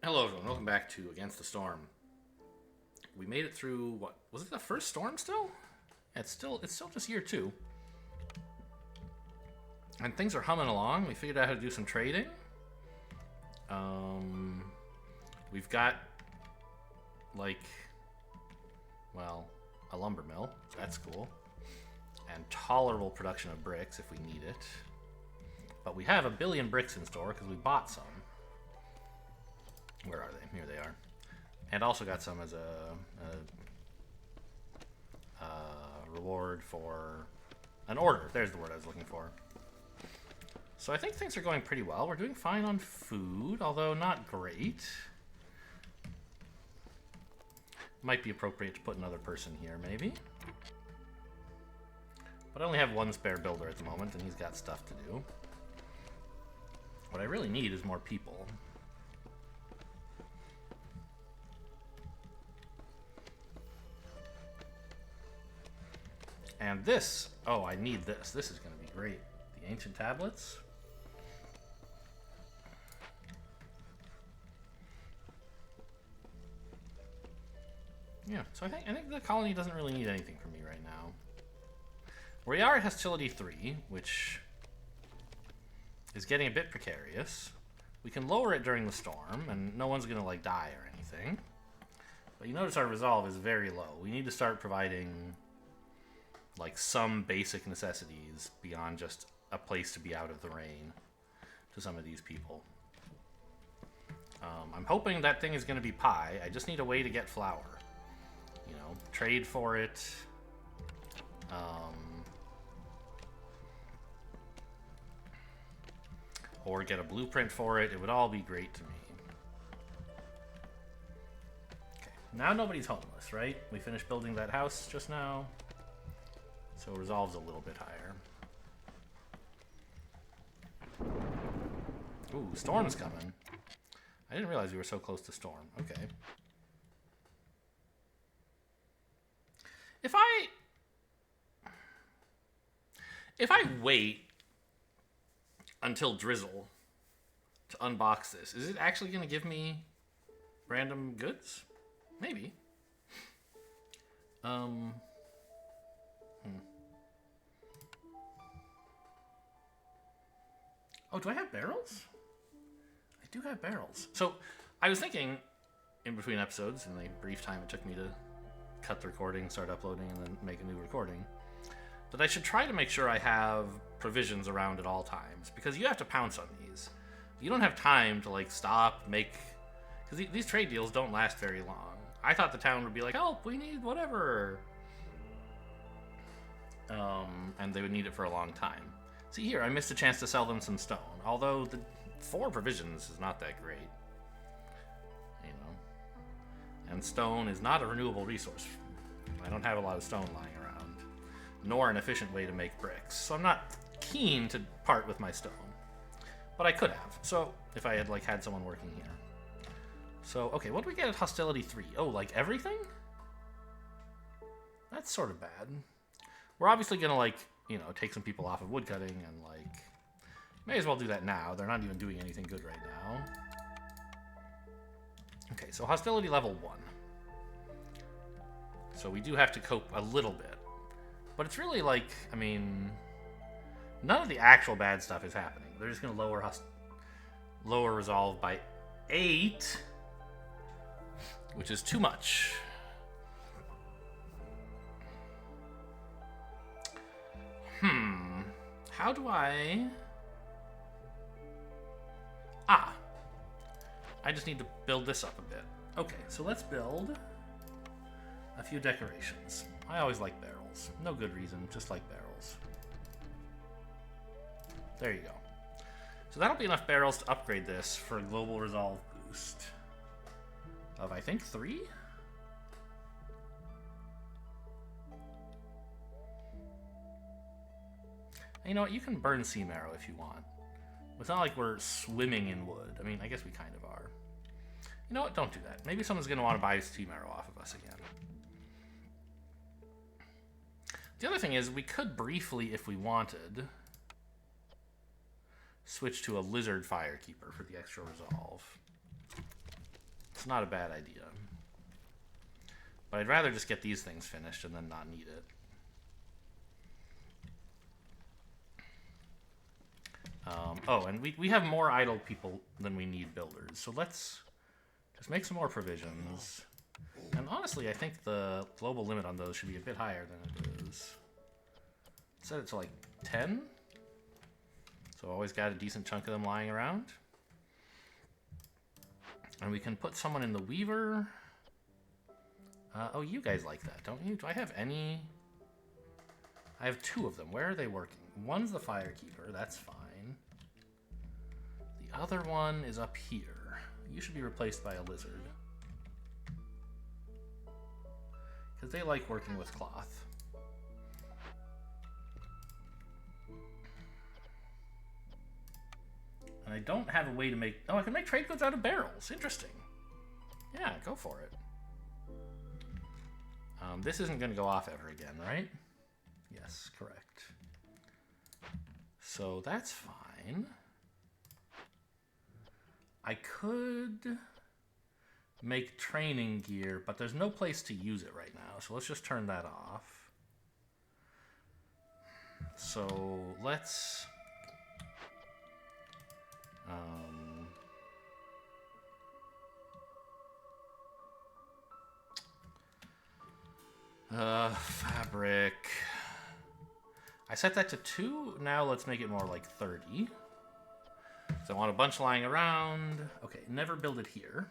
Hello everyone, welcome back to Against the Storm. We made it through, what, was it the first storm still? Yeah, it's still just year 2. And things are humming along. We figured out how to do some trading. We've got, like, well, a lumber mill. That's cool. And tolerable production of bricks if we need it. But we have 1 billion bricks in store because we bought some. Where are they? Here they are. And also got some as a reward for an order. There's the word I was looking for. So I think things are going pretty well. We're doing fine on food, although not great. Might be appropriate to put another person here, maybe. But I only have 1 spare builder at the moment, and he's got stuff to do. What I really need is more people. And this, oh, I need this. This is going to be great. The ancient tablets. Yeah, so I think the colony doesn't really need anything from me right now. We are at hostility 3, which is getting a bit precarious. We can lower it during the storm, and no one's going to, like, die or anything. But you notice our resolve is very low. We need to start providing, like, some basic necessities beyond just a place to be out of the rain to some of these people. I'm hoping that thing is going to be pie. I just need a way to get flour. You know, trade for it. Or get a blueprint for it. It would all be great to me. Okay, now nobody's homeless, right? We finished building that house just now. So resolve's a little bit higher. Ooh, storm's coming. I didn't realize we were so close to storm. Okay. If I wait until drizzle to unbox this, is it actually going to give me random goods? Maybe. Oh, do I have barrels? I do have barrels. So, I was thinking, in between episodes, in the brief time it took me to cut the recording, start uploading, and then make a new recording, that I should try to make sure I have provisions around at all times, because you have to pounce on these. You don't have time to, like, stop, make... Because these trade deals don't last very long. I thought the town would be like, help, we need whatever. And they would need it for a long time. See here, I missed a chance to sell them some stone, although the 4 provisions is not that great. You know. And stone is not a renewable resource. I don't have a lot of stone lying around, nor an efficient way to make bricks. So I'm not keen to part with my stone. But I could have, so if I had, like, had someone working here. So, okay, what do we get at hostility 3? Oh, like everything? That's sort of bad. We're obviously gonna, like, you know, take some people off of woodcutting and, like, may as well do that now. They're not even doing anything good right now. Okay, so hostility level 1. So we do have to cope a little bit. But it's really like, I mean, none of the actual bad stuff is happening. They're just going to lower resolve by 8, which is too much. How do I... I just need to build this up a bit. Okay, so let's build a few decorations. I always like barrels. No good reason, just like barrels. There you go. So that'll be enough barrels to upgrade this for a global resolve boost of, I think, 3? You know what, you can burn sea marrow if you want. It's not like we're swimming in wood. I mean, I guess we kind of are. You know what, don't do that. Maybe someone's going to want to buy sea marrow off of us again. The other thing is, we could briefly, if we wanted, switch to a lizard firekeeper for the extra resolve. It's not a bad idea. But I'd rather just get these things finished and then not need it. Oh, and we have more idle people than we need builders. So let's just make some more provisions. And honestly, I think the global limit on those should be a bit higher than it is. Set it to like 10. So always got a decent chunk of them lying around. And we can put someone in the Weaver. Oh, you guys like that, don't you? Do I have any? I have 2 of them. Where are they working? One's the Firekeeper. That's fine. The other one is up here. You should be replaced by a Lizard. Because they like working with cloth. And I don't have a way to make... Oh, I can make trade goods out of barrels. Interesting. Yeah, go for it. This isn't going to go off ever again, right? Yes, correct. So that's fine. I could make training gear, but there's no place to use it right now. So let's just turn that off. So let's... fabric. I set that to 2. Now let's make it more like 30. So I want a bunch lying around. Okay, never build it here.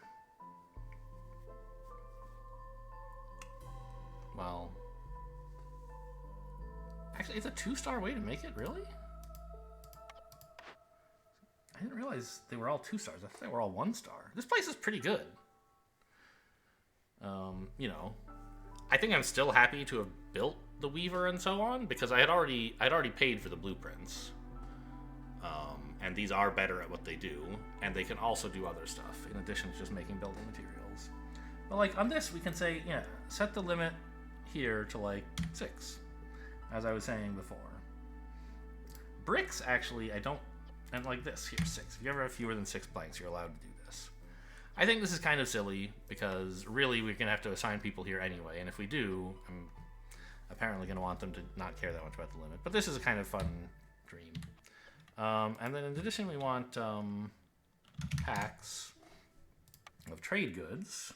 Well, actually, it's a 2-star way to make it, really? I didn't realize they were all 2 stars. I thought they were all 1 star. This place is pretty good. You know, I think I'm still happy to have built the Weaver and so on because I'd already paid for the blueprints. And these are better at what they do, and they can also do other stuff in addition to just making building materials. But like on this, we can say, yeah, set the limit here to like 6, as I was saying before. Bricks, actually, I don't, and like this, here, 6. If you ever have fewer than 6 planks, you're allowed to do this. I think this is kind of silly, because really we're going to have to assign people here anyway, and if we do, I'm apparently going to want them to not care that much about the limit. But this is a kind of fun dream. And then in addition, we want packs of trade goods.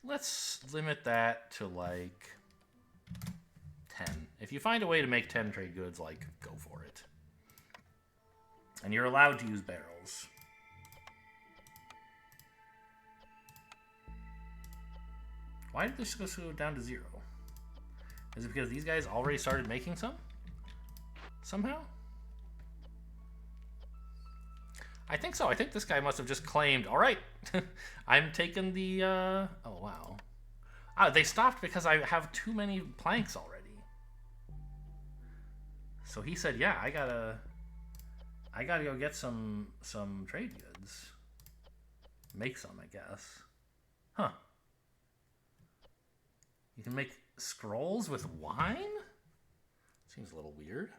Let's limit that to like 10. If you find a way to make 10 trade goods, like, go for it. And you're allowed to use barrels. Why did this go down to 0? Is it because these guys already started making some? Somehow? I think so. I think this guy must have just claimed, all right, I'm taking the, oh, wow. Ah, they stopped because I have too many planks already. So he said, yeah, I gotta go get some trade goods. Make some, I guess. Huh. You can make scrolls with wine? Seems a little weird.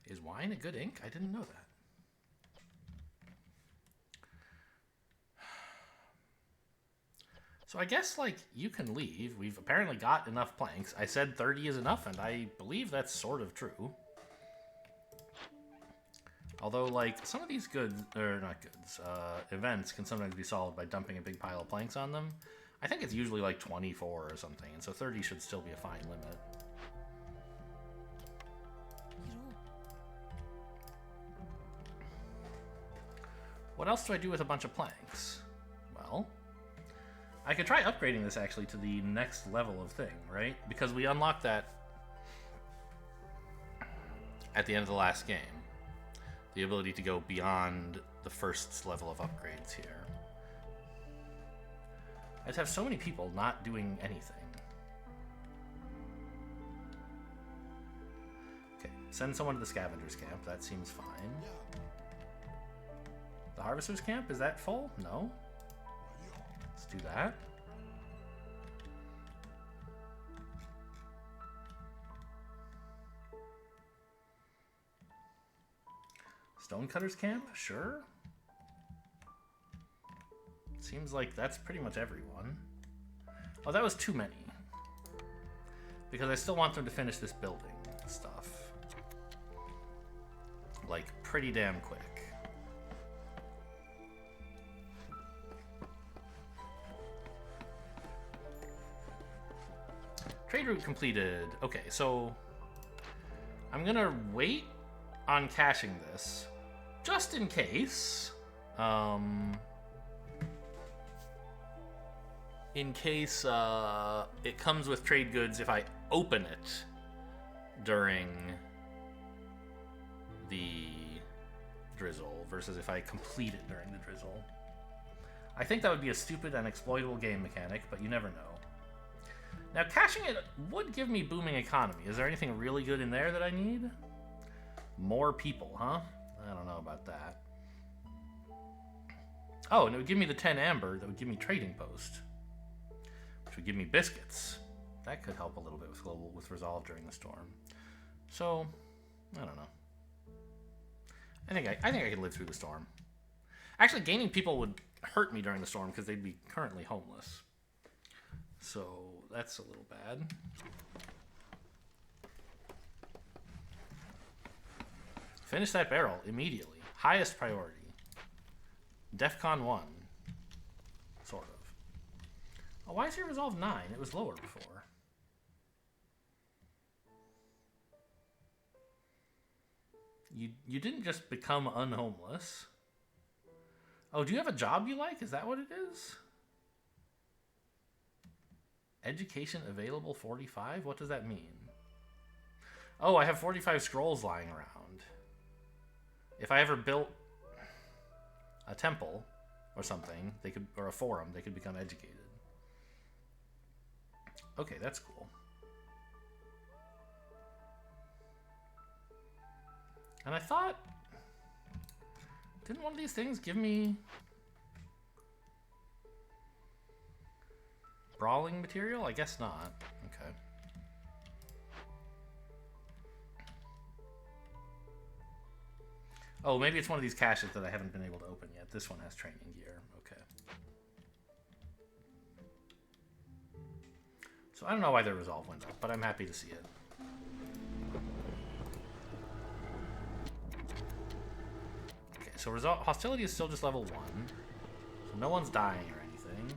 Is wine a good ink? I didn't know that. So I guess, like, you can leave. We've apparently got enough planks. I said 30 is enough, and I believe that's sort of true. Although, like, some of these goods, or not goods, events can sometimes be solved by dumping a big pile of planks on them. I think it's usually like 24 or something, and so 30 should still be a fine limit. What else do I do with a bunch of planks? Well, I could try upgrading this actually to the next level of thing, right? Because we unlocked that at the end of the last game. The ability to go beyond the first level of upgrades here. I just have so many people not doing anything. Okay, send someone to the Scavengers Camp. That seems fine. The Harvesters Camp, is that full? No? Let's do that. Stonecutter's camp? Sure. Seems like that's pretty much everyone. Oh, that was too many. Because I still want them to finish this building stuff. Like, pretty damn quick. Trade route completed. Okay, so I'm gonna wait on caching this just in case. In case it comes with trade goods if I open it during the drizzle versus if I complete it during the drizzle. I think that would be a stupid and exploitable game mechanic, but you never know. Now, caching it would give me booming economy. Is there anything really good in there that I need? More people, huh? I don't know about that. Oh, and it would give me the 10 amber. That would give me trading post, which would give me biscuits. That could help a little bit with resolve during the storm. So, I don't know. I think I could live through the storm. Actually, gaining people would hurt me during the storm because they'd be currently homeless. So that's a little bad. Finish that barrel immediately. Highest priority. DEFCON 1. Sort of. Oh, why is your resolve 9? It was lower before. You didn't just become unhomeless. Oh, do you have a job you like? Is that what it is? Education available 45? What does that mean? Oh, I have 45 scrolls lying around. If I ever built a temple or something, they could, or a forum, they could become educated. Okay, that's cool. And I thought, didn't one of these things give me brawling material? I guess not. Okay. Oh, maybe it's one of these caches that I haven't been able to open yet. This one has training gear. Okay. So I don't know why their resolve went up, but I'm happy to see it. Okay, so hostility is still just level 1. So no one's dying or anything.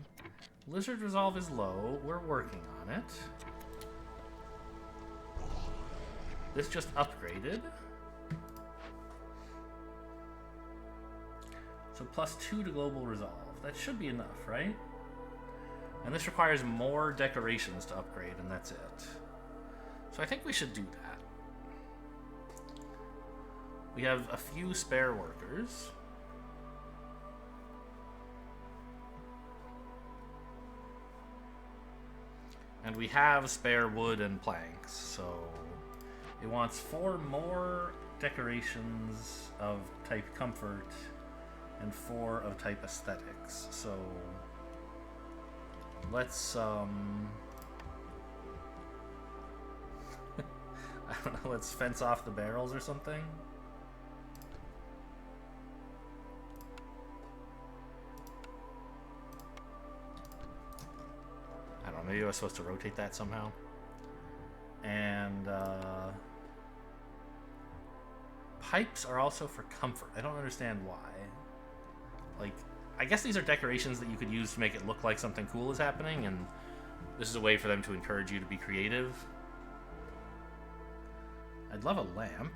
Lizard resolve is low. We're working on it. This just upgraded. So +2 to global resolve. That should be enough, right? And this requires more decorations to upgrade, and that's it. So I think we should do that. We have a few spare workers. And we have spare wood and planks, so it wants 4 more decorations of type comfort and 4 of type aesthetics. So let's I don't know, let's fence off the barrels or something. I don't know, maybe I was supposed to rotate that somehow. And pipes are also for comfort. I don't understand why. Like, I guess these are decorations that you could use to make it look like something cool is happening, and this is a way for them to encourage you to be creative. I'd love a lamp.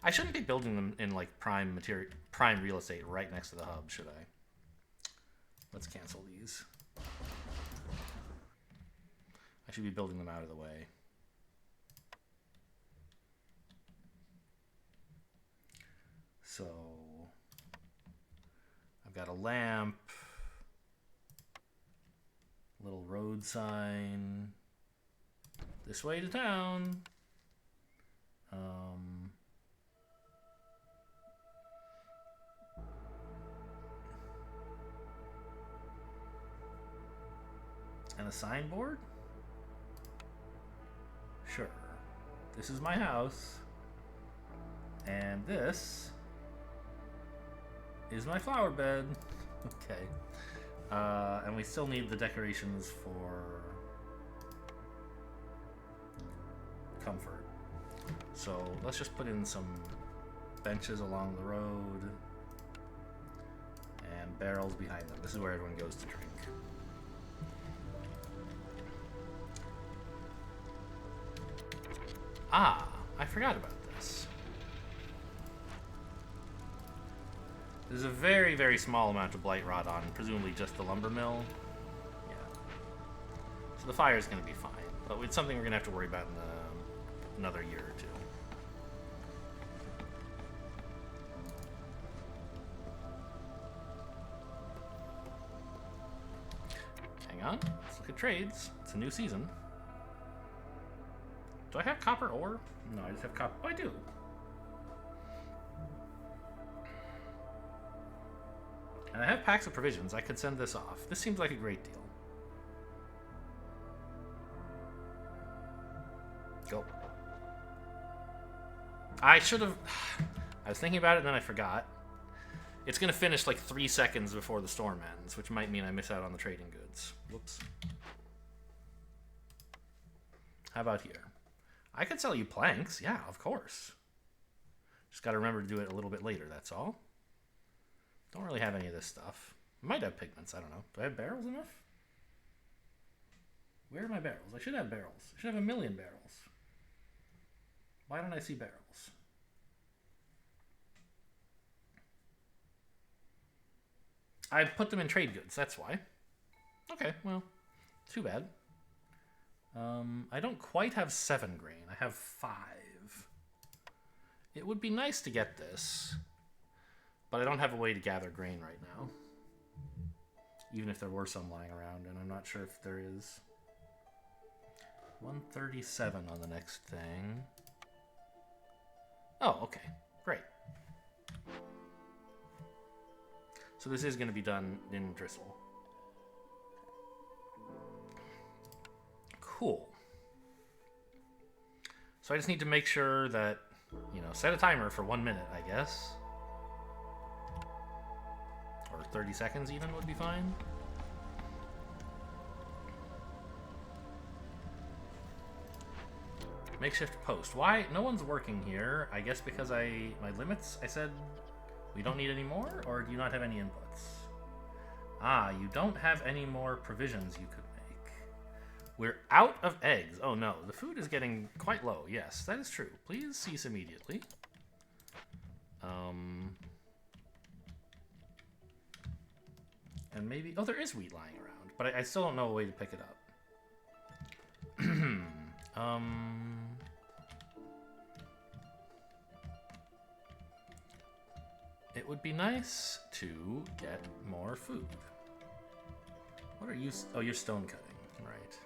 I shouldn't be building them in like prime real estate right next to the hub, should I? Let's cancel these. I should be building them out of the way. So I've got a lamp, little road sign, this way to town. And a signboard? Sure. This is my house. And this is my flower bed. Okay. And we still need the decorations for comfort. So let's just put in some benches along the road and barrels behind them. This is where everyone goes to drink. Ah, I forgot about this. There's a very, very small amount of blight rot on, presumably just the lumber mill. Yeah. So the fire is going to be fine, but it's something we're going to have to worry about in another year or two. Hang on, let's look at trades. It's a new season. Do I have copper ore? No, I just have copper. Oh, I do. And I have packs of provisions. I could send this off. This seems like a great deal. Go. I should have... I was thinking about it and then I forgot. It's going to finish like 3 seconds before the storm ends, which might mean I miss out on the trading goods. Whoops. How about here? I could sell you planks. Yeah, of course. Just got to remember to do it a little bit later, that's all. Don't really have any of this stuff. Might have pigments, I don't know. Do I have barrels enough? Where are my barrels? I should have barrels. I should have 1,000,000 barrels. Why don't I see barrels? I put them in trade goods, that's why. Okay, well, too bad. I don't quite have 7 grain. I have 5. It would be nice to get this, but I don't have a way to gather grain right now. Even if there were some lying around, and I'm not sure if there is. 137 on the next thing. Oh, okay. Great. So this is going to be done in Drizzle. Cool. So I just need to make sure that, you know, set a timer for 1 minute, I guess. Or 30 seconds even would be fine. Makeshift post. Why? No one's working here. I guess because my limits, I said we don't need any more, or do you not have any inputs? Ah, you don't have any more provisions you could make. We're out of eggs. Oh no, the food is getting quite low. Yes, that is true. Please cease immediately. And maybe... Oh, there is wheat lying around, but I still don't know a way to pick it up. It would be nice to get more food. What are you... Oh, you're stone cutting. Right.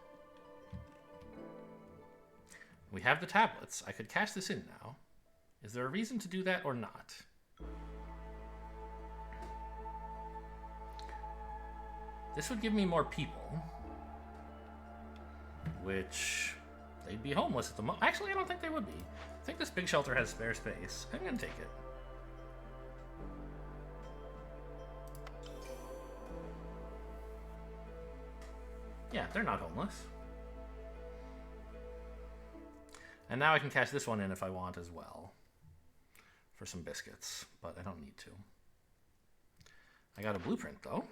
We have the tablets. I could cash this in now. Is there a reason to do that or not? This would give me more people. Which... They'd be homeless at the moment. Actually, I don't think they would be. I think this big shelter has spare space. I'm gonna take it. Yeah, they're not homeless. And now I can cash this one in if I want as well. For some biscuits, but I don't need to. I got a blueprint, though.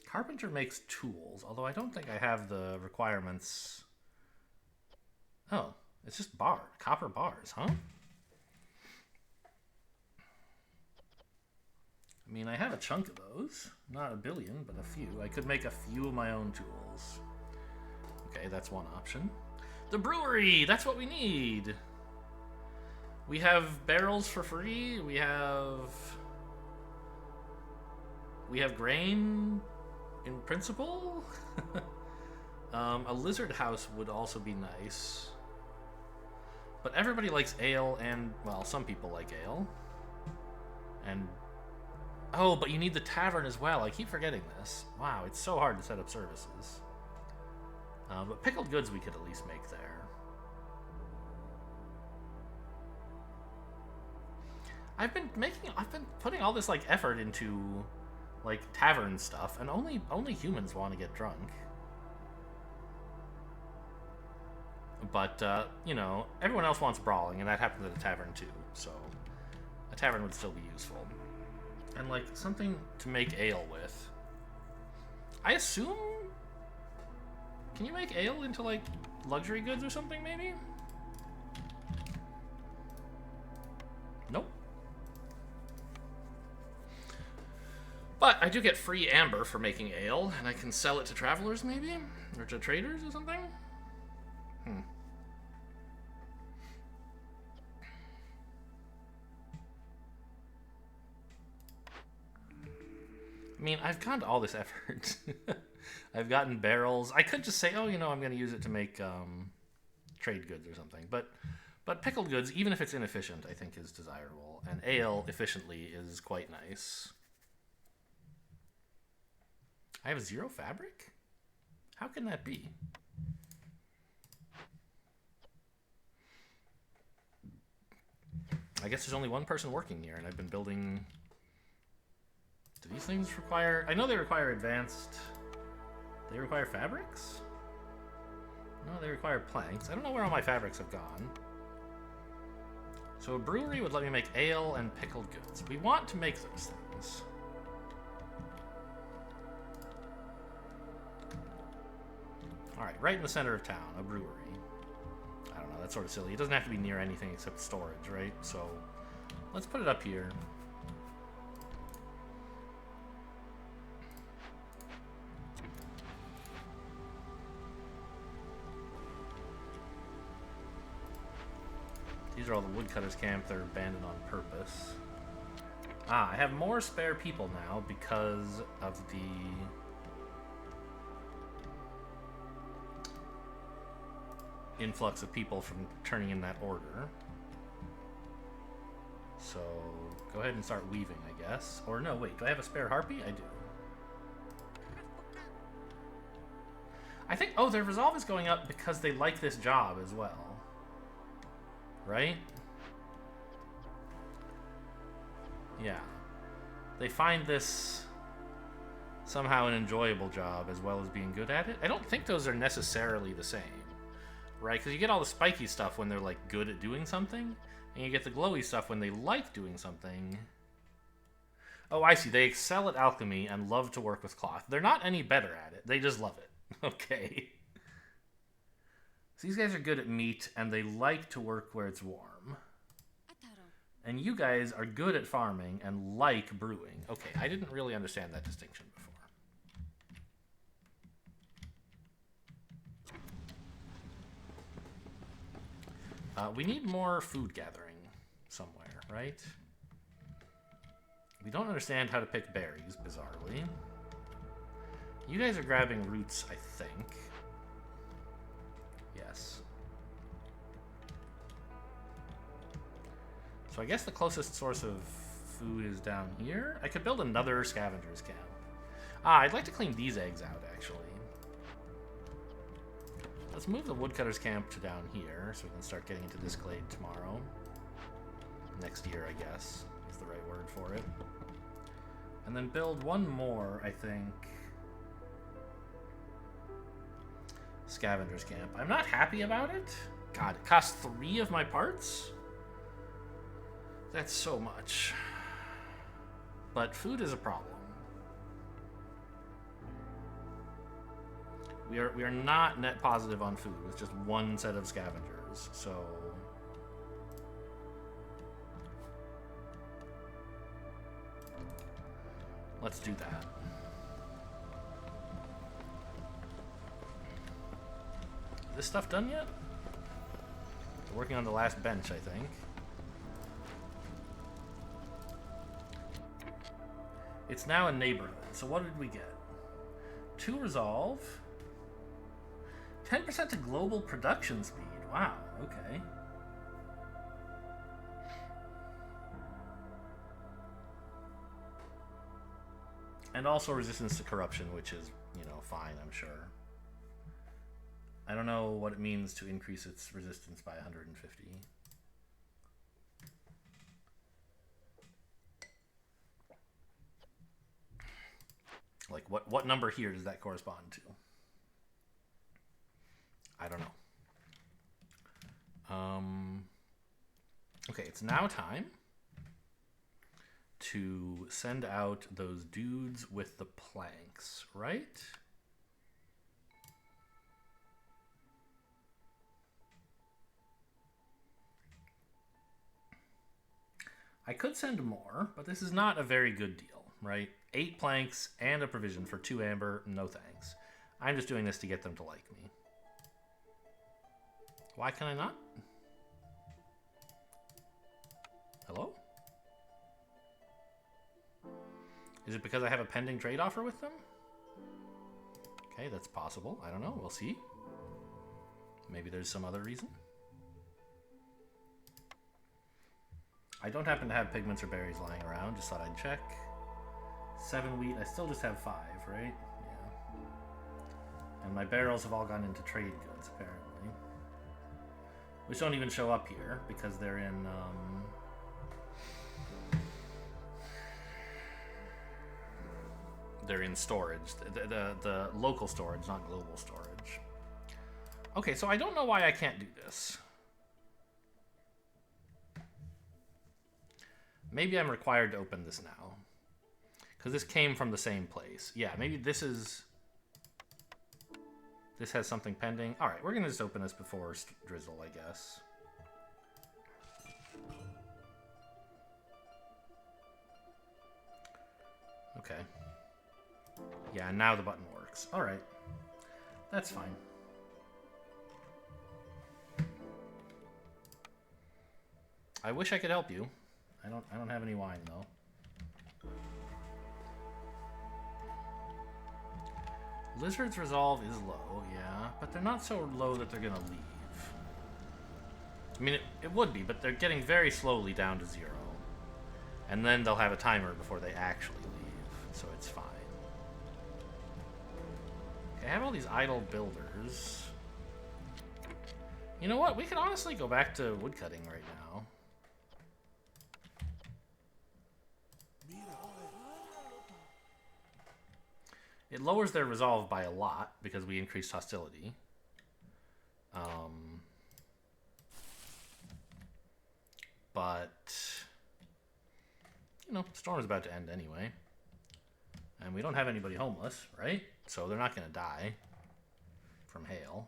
Carpenter makes tools, although I don't think I have the requirements. Oh, it's just copper bars, huh? I mean, I have a chunk of those. Not a billion, but a few. I could make a few of my own tools. Okay, that's one option. The brewery! That's what we need! We have barrels for free. We have grain, in principle. A lizard house would also be nice. But everybody likes ale and, well, some people like ale. And... Oh, but you need the tavern as well. I keep forgetting this. Wow, it's so hard to set up services. But pickled goods we could at least make there. I've been putting all this like effort into like tavern stuff, and only humans want to get drunk. But you know, everyone else wants brawling, and that happens at a tavern too. So a tavern would still be useful, and like something to make ale with. I assume. Can you make ale into like luxury goods or something? Maybe. Nope. But I do get free amber for making ale, and I can sell it to travelers, maybe? Or to traders or something? I mean, I've gone to all this effort. I've gotten barrels. I could just say, oh, you know, I'm going to use it to make trade goods or something. But pickled goods, even if it's inefficient, I think is desirable. And ale, efficiently, is quite nice. I have 0 fabric? How can that be? I guess there's only one person working here, and I've been building... Do these things require... I know they require advanced... They require fabrics? No, they require planks. I don't know where all my fabrics have gone. So a brewery would let me make ale and pickled goods. We want to make those things. Alright, right in the center of town, a brewery. I don't know, that's sort of silly. It doesn't have to be near anything except storage, right? So, let's put it up here. These are all the woodcutters' camp. They're abandoned on purpose. Ah, I have more spare people now because of the... influx of people from turning in that order. So, go ahead and start weaving, I guess. Or no, wait, do I have a spare harpy? I do. I think, oh, their resolve is going up because they like this job as well. Right? Yeah. They find this somehow an enjoyable job as well as being good at it. I don't think those are necessarily the same. Right? Because you get all the spiky stuff when they're like good at doing something, and you get the glowy stuff when they like doing something. Oh, I see. They excel at alchemy and love to work with cloth. They're not any better at it. They just love it. Okay. So these guys are good at meat, and they like to work where it's warm. And you guys are good at farming and like brewing. Okay, I didn't really understand that distinction before. We need more food gathering somewhere, right? We don't understand how to pick berries, bizarrely. You guys are grabbing roots, I think. Yes. So I guess the closest source of food is down here. I could build another scavenger's camp. Ah, I'd like to clean these eggs out, actually. Let's move the woodcutter's camp to down here so we can start getting into this glade tomorrow. Next year, I guess, is the right word for it. And then build one more, I think. Scavenger's camp. I'm not happy about it. God, it costs 3 of my parts? That's so much. But food is a problem. We are not net positive on food with just one set of scavengers, so... Let's do that. Is this stuff done yet? We're working on the last bench, I think. It's now a neighborhood, so what did we get? 2 resolve. 10% to global production speed. Wow, okay. And also resistance to corruption, which is, you know, fine, I'm sure. I don't know what it means to increase its resistance by 150. Like, what number here does that correspond to? I don't know. Okay, it's now time to send out those dudes with the planks, right? I could send more, but this is not a very good deal, right? 8 planks and a provision for 2 amber, no thanks. I'm just doing this to get them to like me. Why can I not? Hello? Is it because I have a pending trade offer with them? Okay, that's possible. I don't know. We'll see. Maybe there's some other reason. I don't happen to have pigments or berries lying around. Just thought I'd check. 7 wheat. I still just have 5, right? Yeah. And my barrels have all gone into trade goods, apparently. Which don't even show up here because they're in... they're in storage. The local storage, not global storage. Okay, so I don't know why I can't do this. Maybe I'm required to open this now. Because this came from the same place. Yeah, maybe this is... This has something pending. Alright, we're going to just open this before Drizzle, I guess. Okay. Yeah, now the button works. Alright. That's fine. I wish I could help you. I don't have any wine though. Lizard's resolve is low, yeah, but they're not so low that they're gonna leave. I mean, it would be, but they're getting very slowly down to 0. And then they'll have a timer before they actually leave, so it's fine. Okay, I have all these idle builders. You know what? We could honestly go back to woodcutting right now. It lowers their resolve by a lot because we increased hostility. But, you know, storm's about to end anyway. And we don't have anybody homeless, right? So they're not going to die from hail.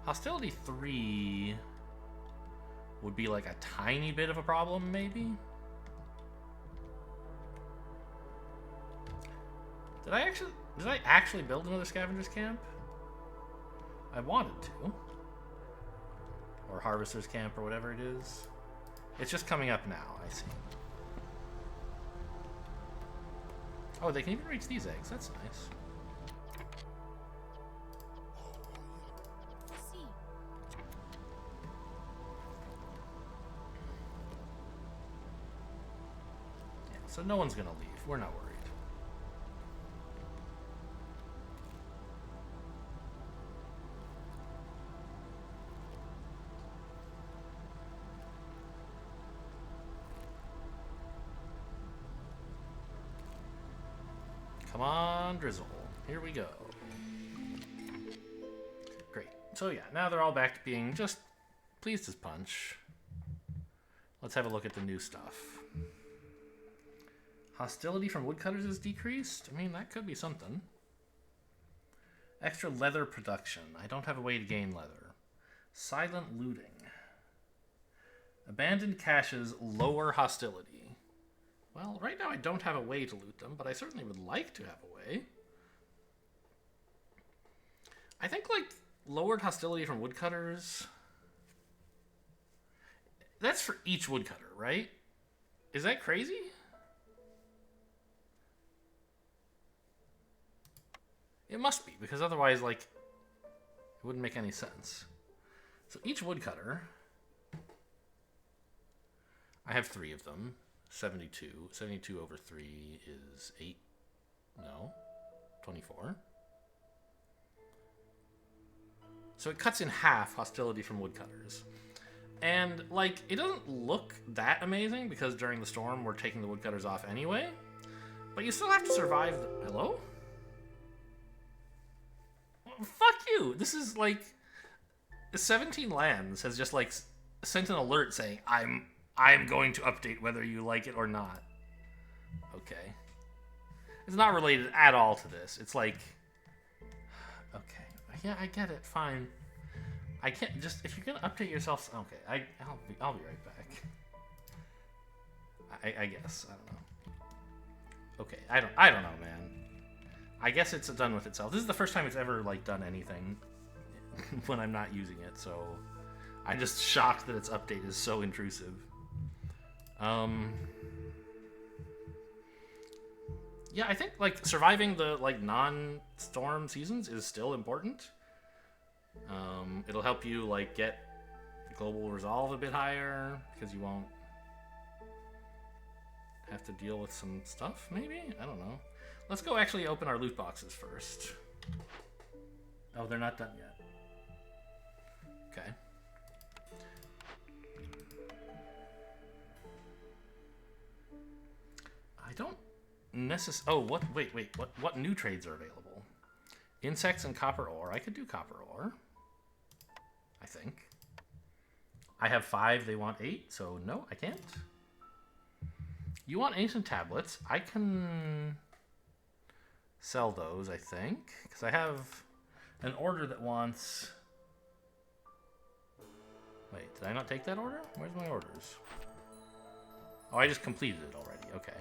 Hostility 3 would be like a tiny bit of a problem, maybe? Did I actually build another scavenger's camp? I wanted to. Or harvester's camp or whatever it is. It's just coming up now, I see. Oh, they can even reach these eggs. That's nice. Yeah, so no one's gonna leave. We're not worried. Come on, Drizzle. Here we go. Great. So yeah, now they're all back to being just pleased as punch. Let's have a look at the new stuff. Hostility from woodcutters is decreased? I mean, that could be something. Extra leather production. I don't have a way to gain leather. Silent looting. Abandoned caches lower hostility. Well, right now I don't have a way to loot them, but I certainly would like to have a way. I think, like, lowered hostility from woodcutters... That's for each woodcutter, right? Is that crazy? It must be, because otherwise, like, it wouldn't make any sense. So each woodcutter... I have 3 of them. 72. 72 over 3 is 8. No. 24. So it cuts in half hostility from woodcutters. And, like, it doesn't look that amazing because during the storm we're taking the woodcutters off anyway. But you still have to survive the... Hello? Fuck you! This is, like... 17 Lands has just, like, sent an alert saying, I'm going to update whether you like it or not. Okay. It's not related at all to this. It's like... Okay. Yeah, I get it. Fine. I can't just... If you're gonna update yourself... Okay, I'll be right back. I guess. I don't know. Okay, I don't know, man. I guess it's done with itself. This is the first time it's ever, like, done anything when I'm not using it, so... I'm just shocked that its update is so intrusive. Yeah, I think, like, surviving the, like, non-storm seasons is still important. It'll help you, like, get global resolve a bit higher, because you won't have to deal with some stuff, maybe? I don't know. Let's go actually open our loot boxes first. Oh, they're not done yet. Okay. I don't necessarily... Oh, what? Wait. What new trades are available? Insects and copper ore. I could do copper ore. I think. I have 5, they want 8, so no, I can't. You want ancient tablets. I can sell those, I think. Because I have an order that wants... Wait, did I not take that order? Where's my orders? Oh, I just completed it already. Okay.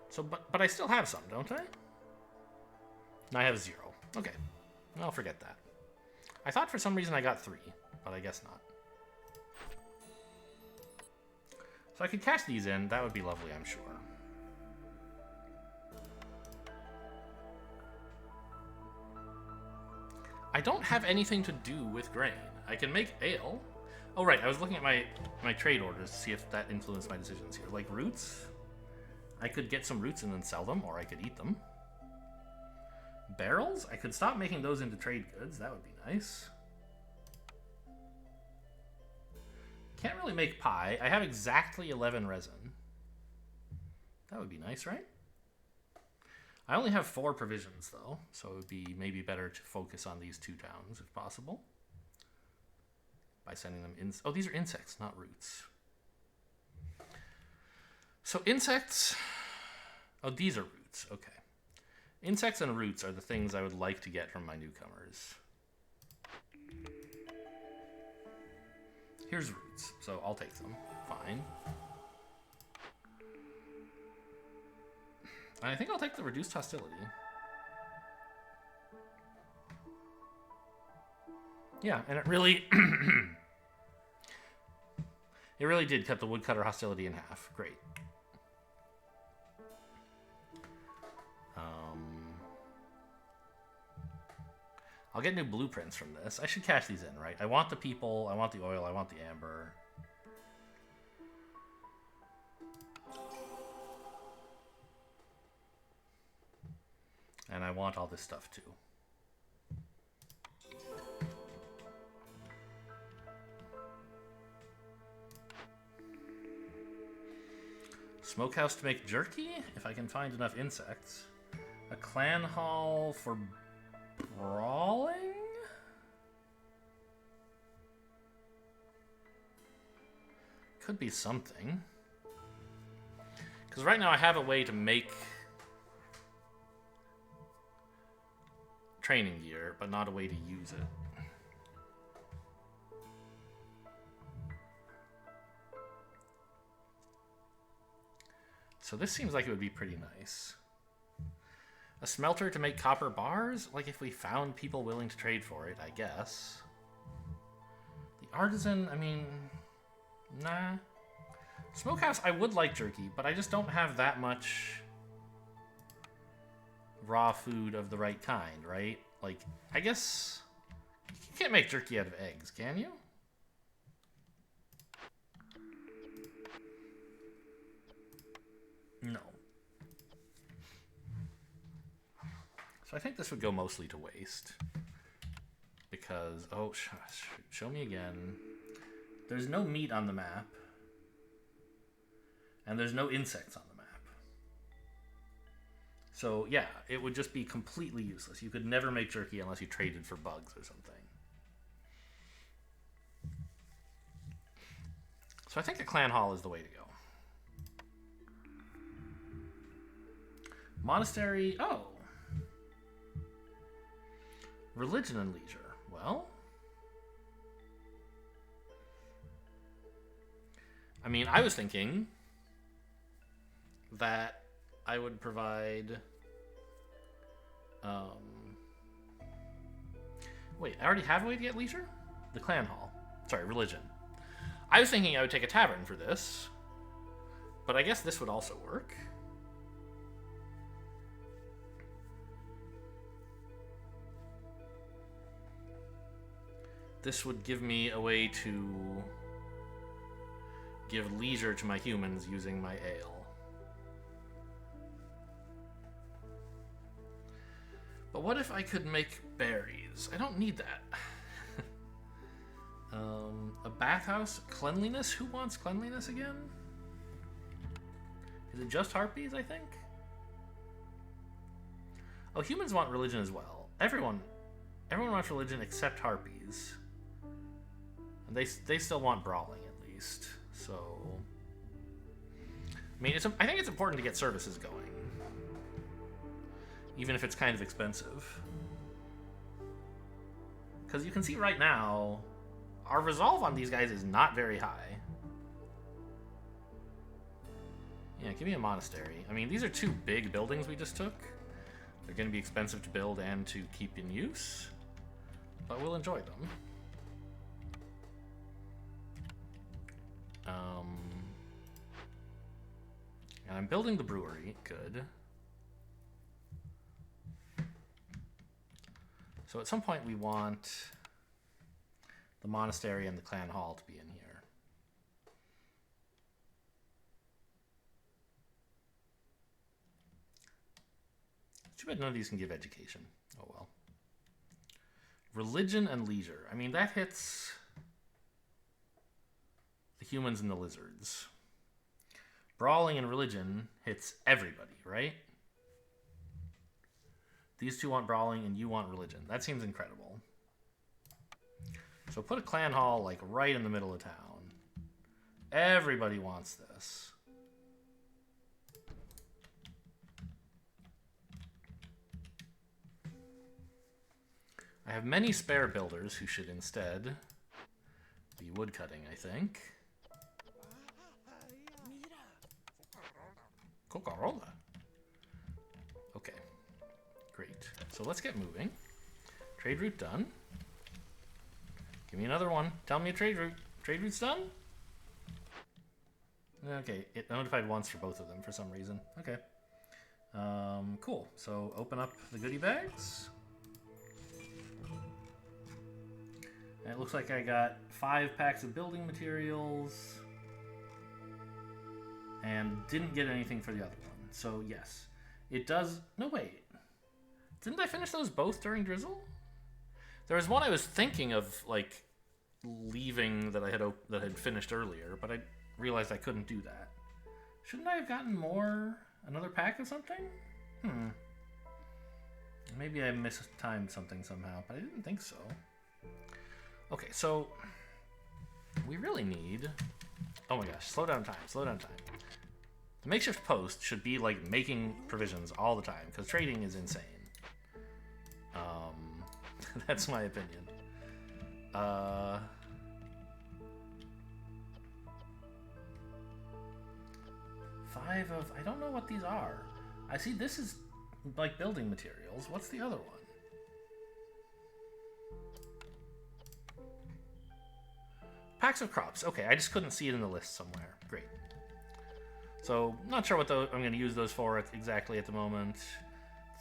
So, but I still have some, don't I? And I have 0. Okay. I'll forget that. I thought for some reason I got 3, but I guess not. So I could cash these in. That would be lovely, I'm sure. I don't have anything to do with grain. I can make ale. Oh, right. I was looking at my trade orders to see if that influenced my decisions here. Like roots. I could get some roots and then sell them, or I could eat them. Barrels? I could stop making those into trade goods. That would be nice. Can't really make pie. I have exactly 11 resin. That would be nice, right? I only have 4 provisions, though, so it would be maybe better to focus on these 2 towns, if possible. By sending them in... Oh, these are insects, not roots. So insects... Oh, these are roots. Okay. Insects and roots are the things I would like to get from my newcomers. Here's roots, so I'll take them. Fine. I think I'll take the reduced hostility. Yeah, and it really... it really did cut the woodcutter hostility in half. Great. I'll get new blueprints from this. I should cash these in, right? I want the people, I want the oil, I want the amber. And I want all this stuff too. Smokehouse to make jerky, if I can find enough insects. A clan hall for brawling? Could be something. Because right now I have a way to make training gear, but not a way to use it. So this seems like it would be pretty nice. A smelter to make copper bars? Like if we found people willing to trade for it, I guess. The artisan, I mean, nah. Smokehouse, I would like jerky, but I just don't have that much raw food of the right kind, right? Like, I guess you can't make jerky out of eggs, can you? No. So I think this would go mostly to waste. because... Oh, show me again. There's no meat on the map. And there's no insects on the map. So, yeah, it would just be completely useless. You could never make jerky unless you traded for bugs or something. So I think a clan hall is the way to go. Monastery... Oh. Religion and leisure. Well... I mean, I was thinking that I would provide... Wait, I already have a way to get leisure? The clan hall. Sorry, religion. I was thinking I would take a tavern for this, but I guess this would also work. This would give me a way to give leisure to my humans using my ale. But what if I could make berries? I don't need that. A bathhouse? Cleanliness? Who wants cleanliness again? Is it just harpies, I think? Oh, humans want religion as well. Everyone wants religion except harpies. And they still want brawling, at least. So... I mean, I think it's important to get services going. Even if it's kind of expensive. Because you can see right now, our resolve on these guys is not very high. Yeah, give me a monastery. I mean, these are two big buildings we just took. They're going to be expensive to build and to keep in use. But we'll enjoy them. And I'm building the brewery. Good. So at some point we want the monastery and the clan hall to be in here. Too bad none of these can give education. Oh well. Religion and leisure. I mean, that hits the humans and the lizards. Brawling and religion hits everybody, right? These two want brawling and you want religion. That seems incredible. So put a clan hall like right in the middle of town. Everybody wants this. I have many spare builders who should instead be woodcutting, I think. Coca-Cola. Okay. Great. So let's get moving. Trade route done. Give me another one. Tell me a trade route. Trade route's done? Okay, it notified once for both of them for some reason. Okay. Cool. So open up the goodie bags. And it looks like I got 5 packs of building materials. And didn't get anything for the other one. So yes, it does... No, wait. Didn't I finish those both during Drizzle? There was one I was thinking of, like, leaving that I had finished earlier, but I realized I couldn't do that. Shouldn't I have gotten more? Another pack of something? Maybe I mistimed something somehow, but I didn't think so. Okay, so we really need... Oh my gosh, slow down time, slow down time. The makeshift post should be like making provisions all the time, because trading is insane. That's my opinion. 5 of... I don't know what these are. I see this is like building materials. What's the other one? Packs of crops. Okay, I just couldn't see it in the list somewhere. Great. So, not sure what I'm going to use those for exactly at the moment.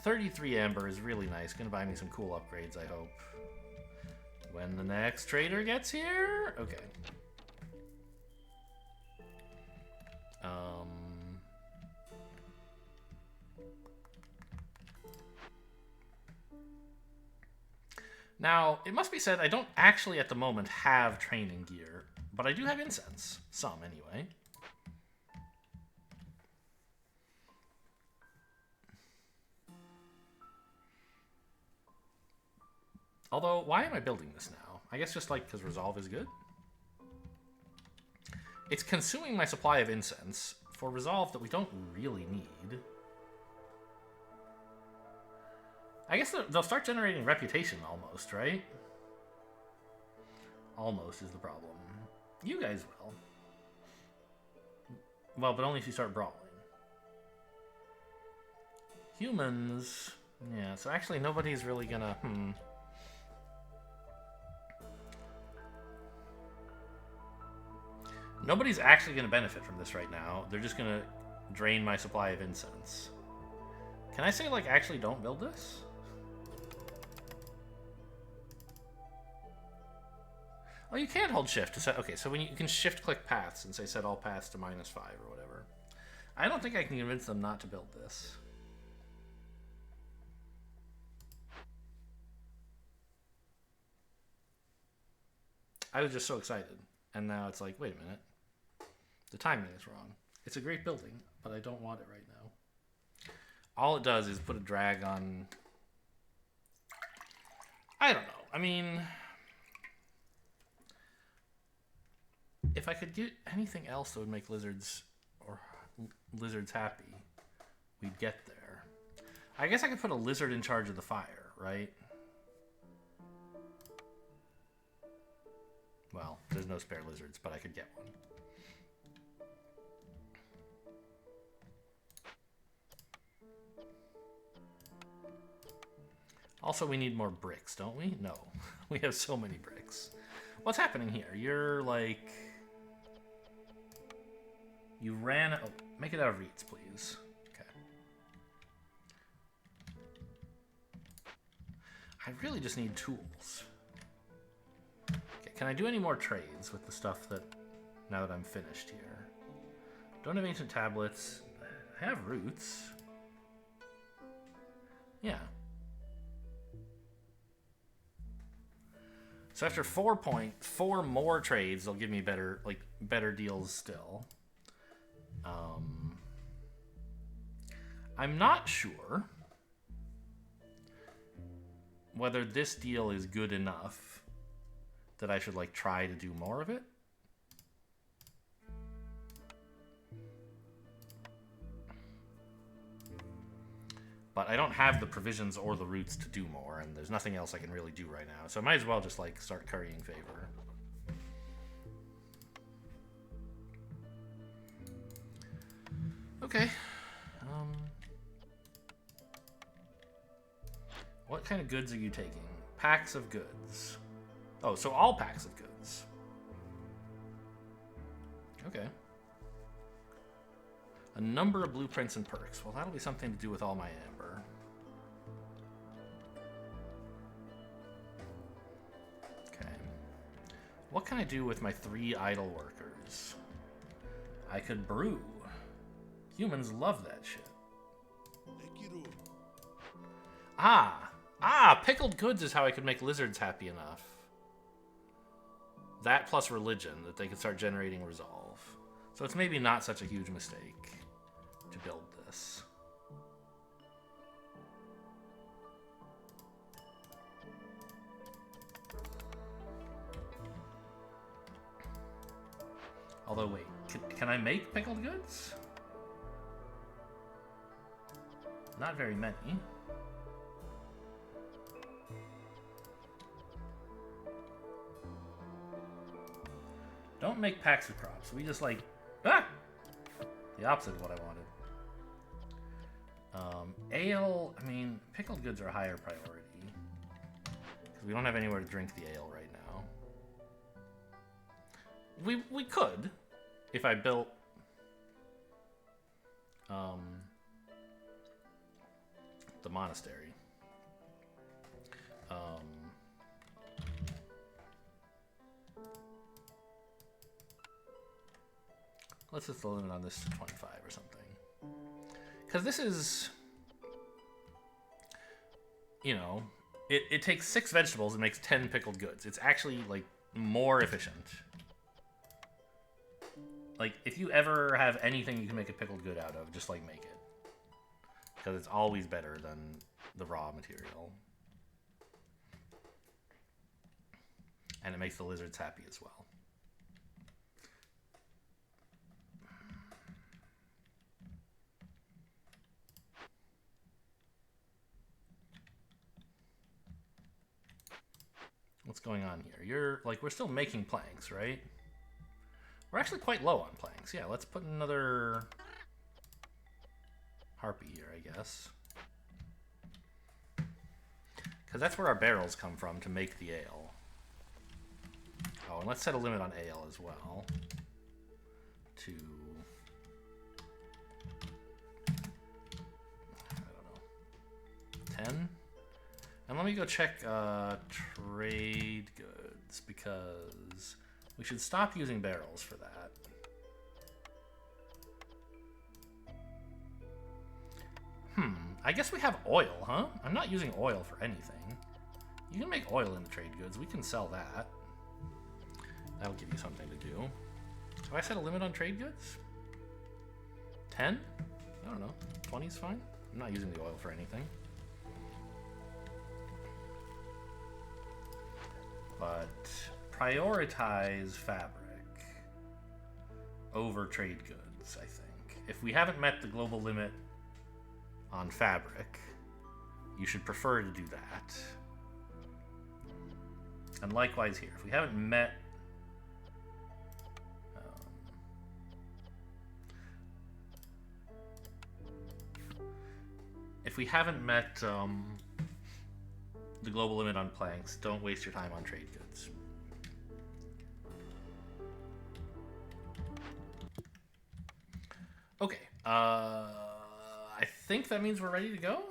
33 amber is really nice. Going to buy me some cool upgrades, I hope. When the next trader gets here? Okay. Now, it must be said, I don't actually at the moment have training gear, but I do have incense. Some, anyway. Although, why am I building this now? I guess just, like, because Resolve is good? It's consuming my supply of incense for Resolve that we don't really need. I guess they'll start generating reputation almost, right? Almost is the problem. You guys will. Well, but only if you start brawling. Humans... Yeah, so actually nobody's really gonna... Nobody's actually gonna benefit from this right now. They're just gonna drain my supply of incense. Can I say, like, actually don't build this? Oh, you can hold shift to set... Okay, so when you can shift-click paths and say set all paths to -5 or whatever. I don't think I can convince them not to build this. I was just so excited. And now it's like, wait a minute. The timing is wrong. It's a great building, but I don't want it right now. All it does is put a drag on... I don't know. I mean... If I could get anything else that would make lizards happy, we'd get there. I guess I could put a lizard in charge of the fire, right? Well, there's no spare lizards, but I could get one. Also, we need more bricks, don't we? No. We have so many bricks. What's happening here? You're like... You ran... Oh, make it out of reeds, please. Okay. I really just need tools. Okay, can I do any more trades with the stuff that... Now that I'm finished here? Don't have ancient tablets. I have roots. Yeah. So after 4 more trades, they'll give me better deals still. I'm not sure whether this deal is good enough that I should like try to do more of it. But I don't have the provisions or the roots to do more, and there's nothing else I can really do right now. So I might as well just like start currying favor. Okay. What kind of goods are you taking? Packs of goods. Oh, so all packs of goods. Okay. A number of blueprints and perks. Well, that'll be something to do with all my amber. Okay. What can I do with my 3 idle workers? I could brew. Humans love that shit. Pickled goods is how I could make lizards happy enough. That plus religion, that they could start generating resolve. So it's maybe not such a huge mistake to build this. Although, wait, can I make pickled goods? Not very many. Don't make packs of crops. We just like... Ah! The opposite of what I wanted. Ale... I mean, pickled goods are a higher priority. Because we don't have anywhere to drink the ale right now. We could. If I built... the monastery. Let's just limit on this to 25 or something. Because this is, you know, It takes 6 vegetables and makes 10 pickled goods. It's actually, like, more efficient. Like, if you ever have anything you can make a pickled good out of, just, like, make it. Because it's always better than the raw material. And it makes the lizards happy as well. What's going on here? We're still making planks, right? We're actually quite low on planks. Yeah, let's put another harpy here, I guess. Because that's where our barrels come from to make the ale. Oh, and let's set a limit on ale as well. To... I don't know. 10? And let me go check trade goods, because we should stop using barrels for that. I guess we have oil, huh? I'm not using oil for anything. You can make oil into trade goods. We can sell that. That'll give you something to do. Have I set a limit on trade goods? 10? I don't know. 20 is fine. I'm not using the oil for anything. But prioritize fabric over trade goods, I think. If we haven't met the global limit on fabric, you should prefer to do that. And likewise here, if we haven't met the global limit on planks, don't waste your time on trade goods. Okay, I think that means we're ready to go.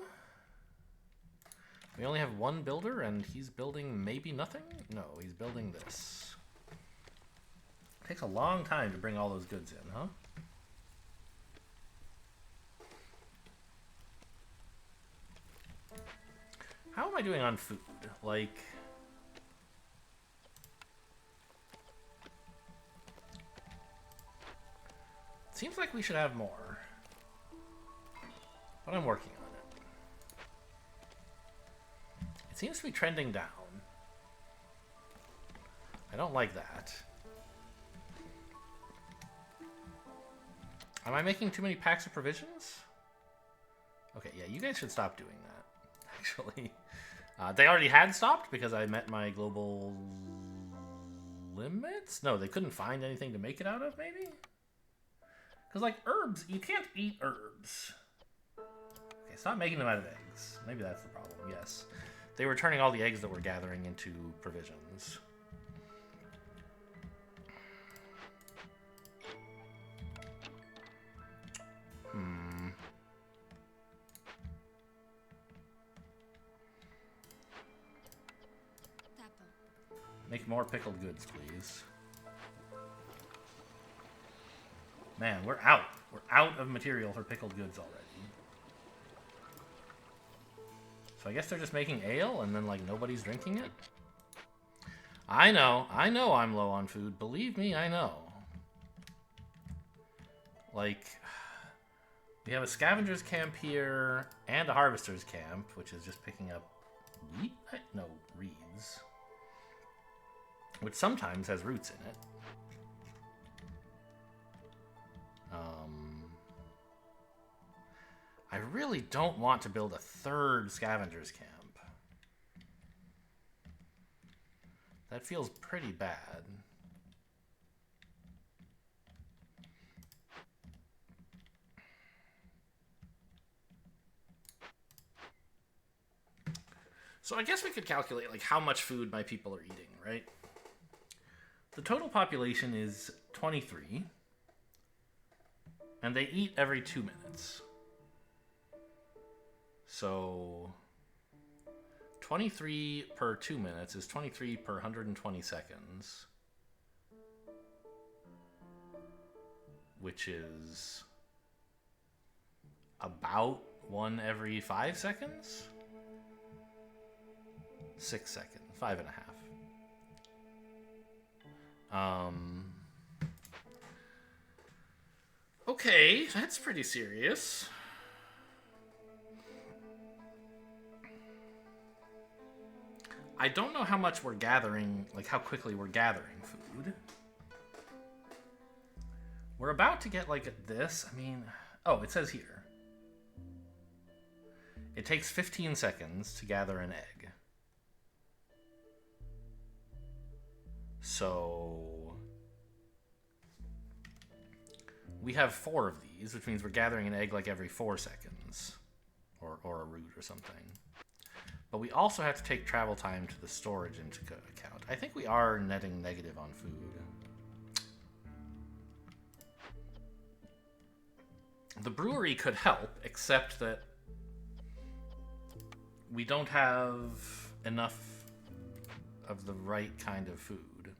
We only have one builder, and he's building maybe nothing? No, he's building this. It takes a long time to bring all those goods in, huh? How am I doing on food? Like... Seems like we should have more. But I'm working on it. It seems to be trending down. I don't like that. Am I making too many packs of provisions? Okay, yeah, you guys should stop doing that, actually. They already had stopped because I met my global limits? No, they couldn't find anything to make it out of, maybe? Because, like, herbs, you can't eat herbs. Okay, stop making them out of eggs. Maybe that's the problem, yes. They were turning all the eggs that we're gathering into provisions. Make more pickled goods, please. Man, we're out. We're out of material for pickled goods already. So I guess they're just making ale and then, like, nobody's drinking it? I know I'm low on food. Believe me, I know. Like, we have a scavenger's camp here and a harvester's camp, which is just picking up wheat? No, reeds. Which sometimes has roots in it. I really don't want to build a third scavenger's camp. That feels pretty bad. So I guess we could calculate, like, how much food my people are eating, right? The total population is 23, and they eat every 2 minutes. So 23 per 2 minutes is 23 per 120 seconds, which is about 1 every 5 seconds. 6 seconds. 5.5. Okay, that's pretty serious. I don't know how much we're gathering, like how quickly we're gathering food. We're about to get like this. I mean, oh, it says here. It takes 15 seconds to gather an egg. So we have 4 of these, which means we're gathering an egg like every 4 seconds. Or a root or something. But we also have to take travel time to the storage into account. I think we are netting negative on food. The brewery could help, except that we don't have enough of the right kind of food.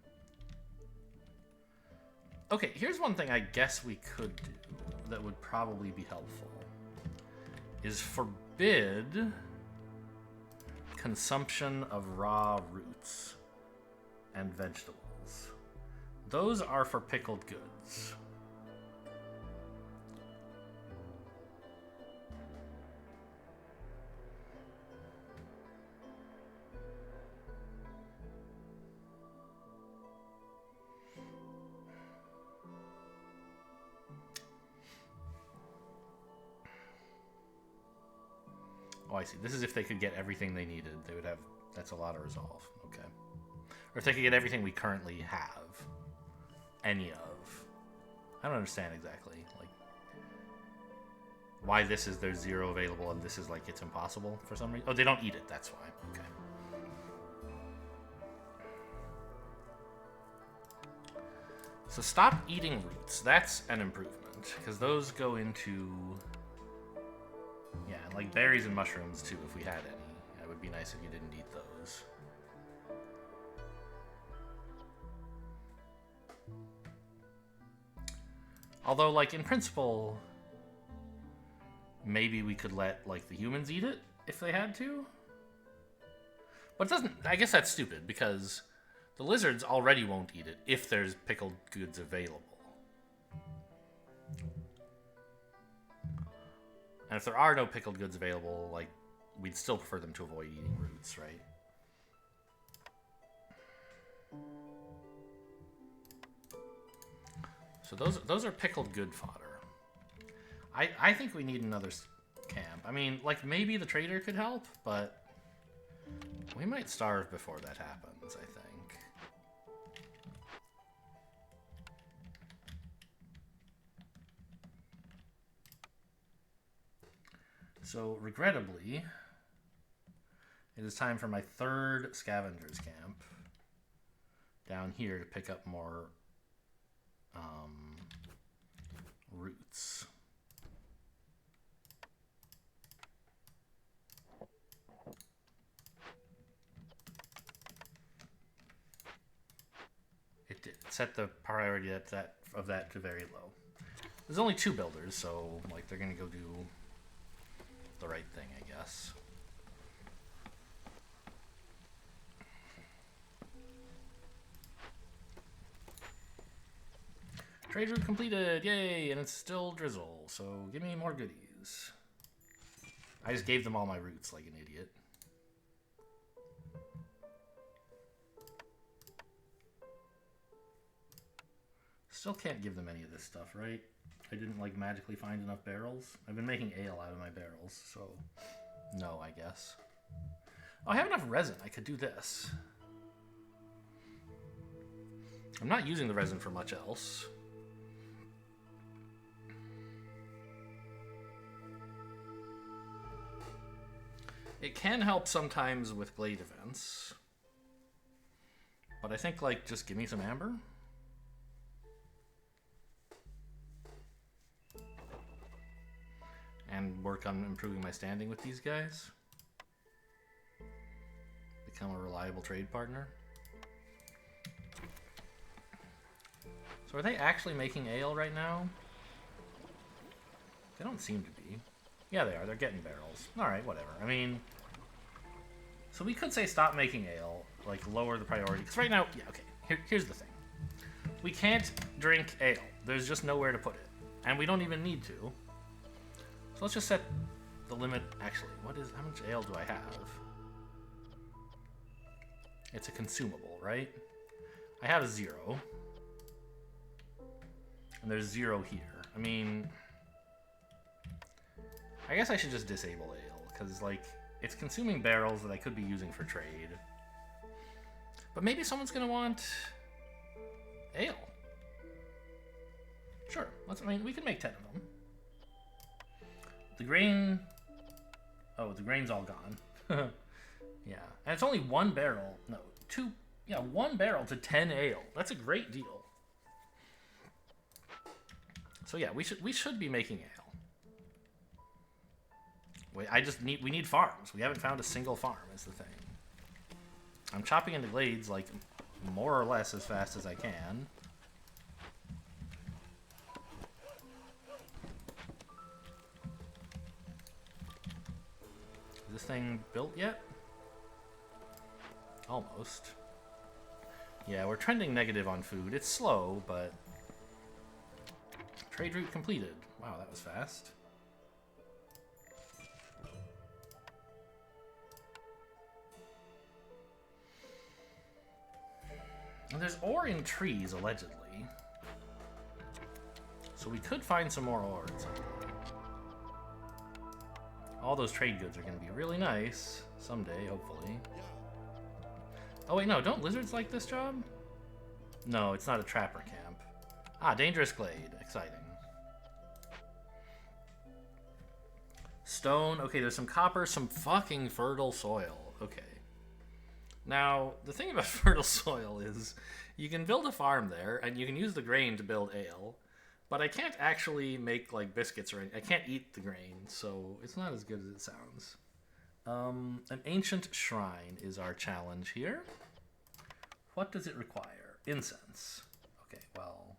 Okay, here's one thing I guess we could do that would probably be helpful. Is forbid consumption of raw roots and vegetables. Those are for pickled goods. Oh, I see. This is if they could get everything they needed. They would have... That's a lot of resolve. Okay. Or if they could get everything we currently have. Any of. I don't understand exactly. Like, why this is there's 0 available and this is like it's impossible for some reason. Oh, they don't eat it. That's why. Okay. So stop eating roots. That's an improvement. Because those go into... Yeah, and like berries and mushrooms too, if we had any. It would be nice if you didn't eat those. Although, like, in principle, maybe we could let, like, the humans eat it if they had to. But it doesn't... I guess that's stupid, because the lizards already won't eat it if there's pickled goods available. And if there are no pickled goods available, like, we'd still prefer them to avoid eating roots, right? So those are pickled good fodder. I think we need another camp. I mean, like, maybe the trader could help, but we might starve before that happens, I think. So, regrettably, it is time for my 3rd scavengers camp down here to pick up more roots. It did. It set the priority of that to very low. There's only 2 builders, so like they're gonna go do the right thing, I guess. Trade route completed, yay! And it's still drizzle, so give me more goodies. I just gave them all my roots like an idiot. Still can't give them any of this stuff, right? I didn't, like, magically find enough barrels. I've been making ale out of my barrels, so no, I guess. Oh, I have enough resin. I could do this. I'm not using the resin for much else. It can help sometimes with glade events. But I think, like, just give me some amber. And work on improving my standing with these guys. Become a reliable trade partner. So are they actually making ale right now? They don't seem to be. Yeah, they are. They're getting barrels. Alright, whatever. I mean, So we could say stop making ale, like lower the priority. Because right now, yeah, okay, here's the thing. We can't drink ale. There's just nowhere to put it. And we don't even need to. So let's just set the limit. Actually, how much ale do I have? It's a consumable, right? I have 0. And there's 0 here. I mean, I guess I should just disable ale, because, like, it's consuming barrels that I could be using for trade. But maybe someone's going to want ale. Sure. We can make 10 of them. The grain... Oh, the grain's all gone. Yeah. And it's only 1 barrel. No, 2... Yeah, 1 barrel to 10 ale. That's a great deal. So yeah, we should be making ale. Wait, we need farms. We haven't found a single farm, is the thing. I'm chopping into glades, like, more or less as fast as I can. Is this thing built yet? Almost. Yeah, we're trending negative on food. It's slow, but... Trade route completed. Wow, that was fast. And there's ore in trees, allegedly. So we could find some more ore at some point. All those trade goods are going to be really nice someday, hopefully. Oh wait, no, don't lizards like this job? No, it's not a trapper camp. Ah, dangerous glade. Exciting. Stone. Okay, there's some copper, some fucking fertile soil. Okay. Now, the thing about fertile soil is you can build a farm there, and you can use the grain to build ale, but I can't actually make, like, biscuits or anything. I can't eat the grain, so it's not as good as it sounds. An ancient shrine is our challenge here. What does it require? Incense. Okay, well,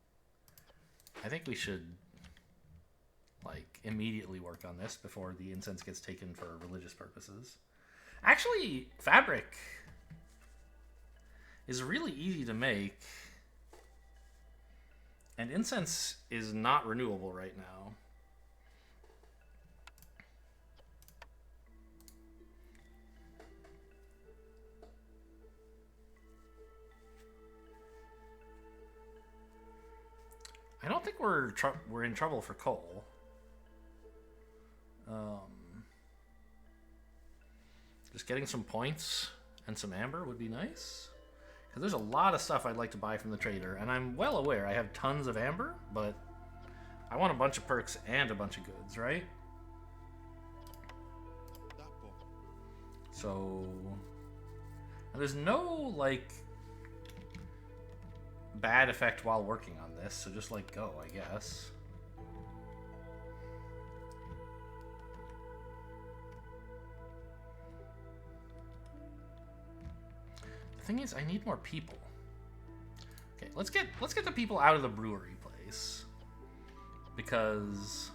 I think we should, like, immediately work on this before the incense gets taken for religious purposes. Actually, fabric is really easy to make, and incense is not renewable right now. I don't think we're in trouble for coal. Just getting some points and some amber would be nice. Because there's a lot of stuff I'd like to buy from the trader, and I'm well aware I have tons of amber, but I want a bunch of perks and a bunch of goods, right? So... And there's no, like, bad effect while working on this, so just, like, go, I guess. The thing is, I need more people. Okay, let's get the people out of the brewery place, because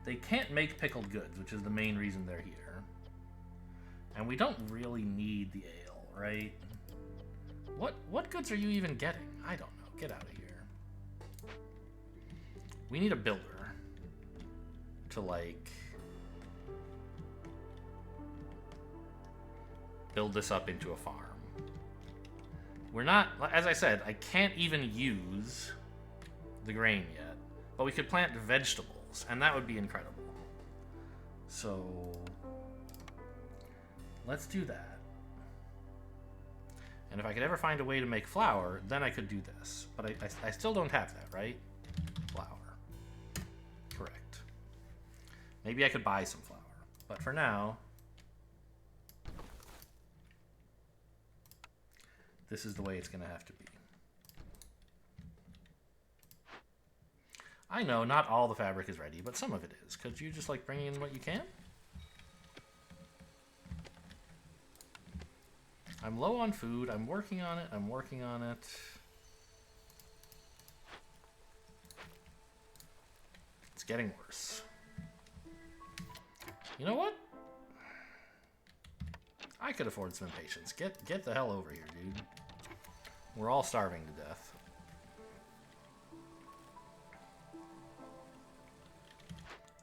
they can't make pickled goods, which is the main reason they're here. And we don't really need the ale, right? What goods are you even getting? I don't know. Get out of here. We need a builder to, like, build this up into a farm. We're not, as I said, I can't even use the grain yet, but we could plant vegetables, and that would be incredible. So let's do that. And if I could ever find a way to make flour, then I could do this. But I still don't have that, right? Flour. Correct. Maybe I could buy some flour. But for now, this is the way it's going to have to be. I know not all the fabric is ready, but some of it is. Could you just, like, bring in what you can? I'm low on food. I'm working on it. I'm working on it. It's getting worse. You know what? I could afford some impatience. Get the hell over here, dude. We're all starving to death.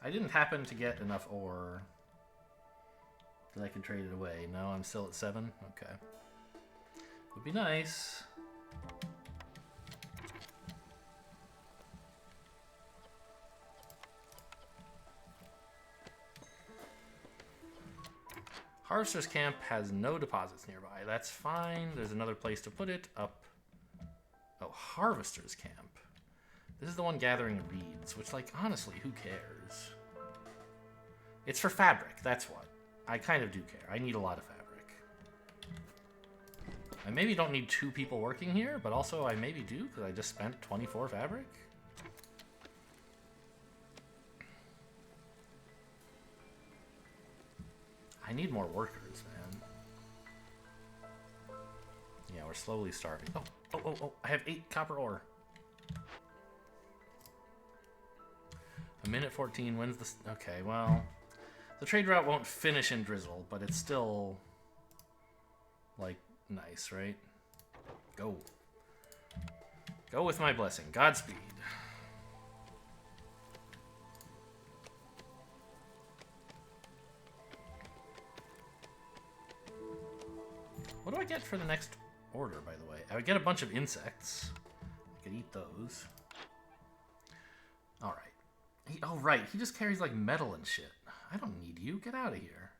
I didn't happen to get enough ore that I could trade it away. No, I'm still at 7? Okay. Would be nice. Harvester's Camp has no deposits nearby. That's fine. There's another place to put it up. Oh, Harvester's Camp. This is the one gathering reeds, which, like, honestly, who cares? It's for fabric, that's what. I kind of do care. I need a lot of fabric. I maybe don't need 2 people working here, but also I maybe do, because I just spent 24 fabric. I need more workers, man. Yeah, we're slowly starving. Oh, I have 8 copper ore. A minute 14, when's this? Okay, well, the trade route won't finish in Drizzle, but it's still, like, nice, right? Go. Go with my blessing. Godspeed. What do I get for the next order, by the way? I would get a bunch of insects. I could eat those. Alright. Oh, right. He just carries, like, metal and shit. I don't need you. Get out of here.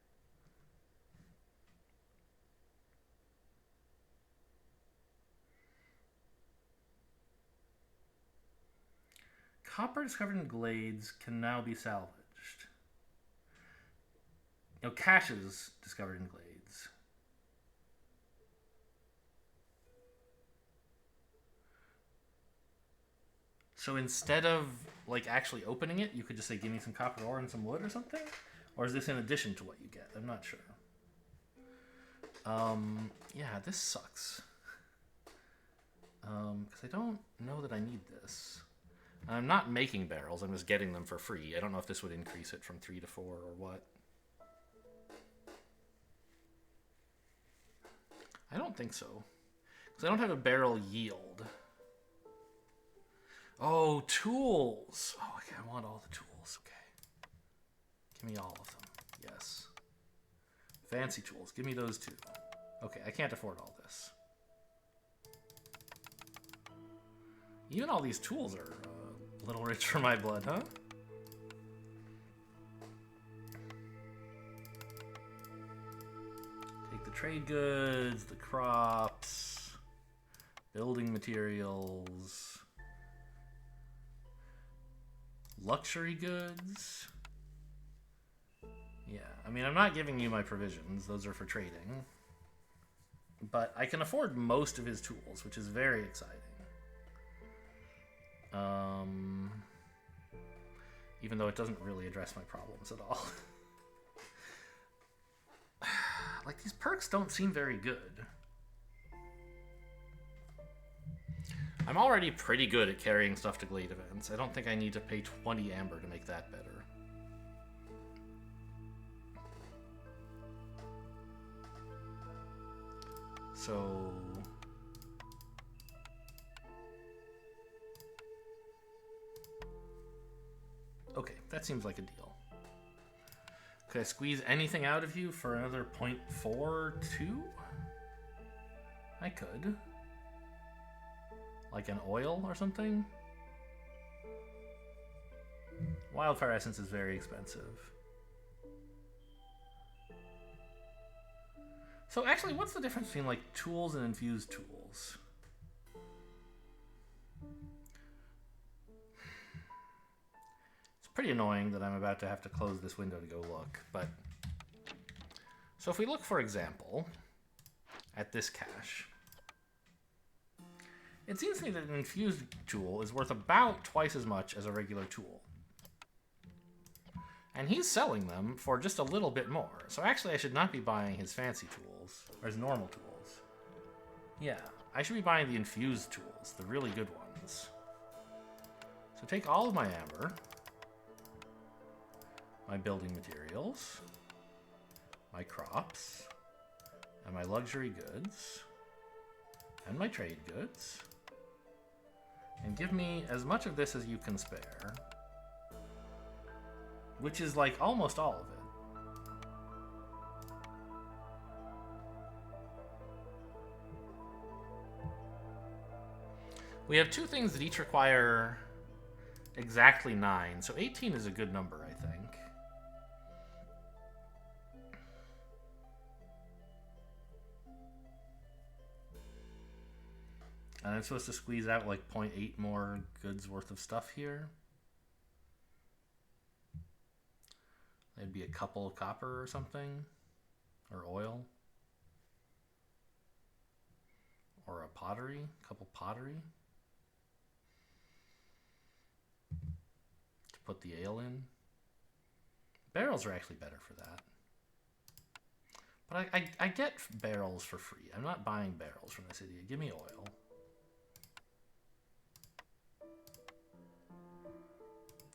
Copper discovered in glades can now be salvaged. No, caches discovered in glades. So instead of, like, actually opening it, you could just say, give me some copper ore and some wood or something? Or is this in addition to what you get? I'm not sure. Yeah, this sucks. Because I don't know that I need this. I'm not making barrels, I'm just getting them for free. I don't know if this would increase it from 3 to 4 or what. I don't think so. Because I don't have a barrel yield. Oh, tools! Oh, okay, I want all the tools. Okay. Give me all of them. Yes. Fancy tools. Give me those too. Okay, I can't afford all this. Even all these tools are a little rich for my blood, huh? Take the trade goods, the crops, building materials, luxury goods. Yeah, I mean, I'm not giving you my provisions. Those are for trading. But I can afford most of his tools, which is very exciting. Even though it doesn't really address my problems at all. Like, these perks don't seem very good. I'm already pretty good at carrying stuff to Glade events. I don't think I need to pay 20 amber to make that better. So... okay, that seems like a deal. Could I squeeze anything out of you for another 0.42? I could. Like an oil or something? Wildfire essence is very expensive. So actually, what's the difference between, like, tools and infused tools? It's pretty annoying that I'm about to have to close this window to go look, but... so if we look, for example, at this cache, it seems to me that an infused tool is worth about twice as much as a regular tool. And he's selling them for just a little bit more. So actually I should not be buying his fancy tools, or his normal tools. Yeah, I should be buying the infused tools, the really good ones. So take all of my amber, my building materials, my crops, and my luxury goods, and my trade goods. And give me as much of this as you can spare. Which is like almost all of it. We have two things that each require exactly 9, so 18 is a good number, I think. And I'm supposed to squeeze out like 0.8 more goods worth of stuff here. It'd be a couple of copper or something, or oil, or a pottery, a couple pottery. To put the ale in. Barrels are actually better for that. But I get barrels for free. I'm not buying barrels from this idiot. Give me oil.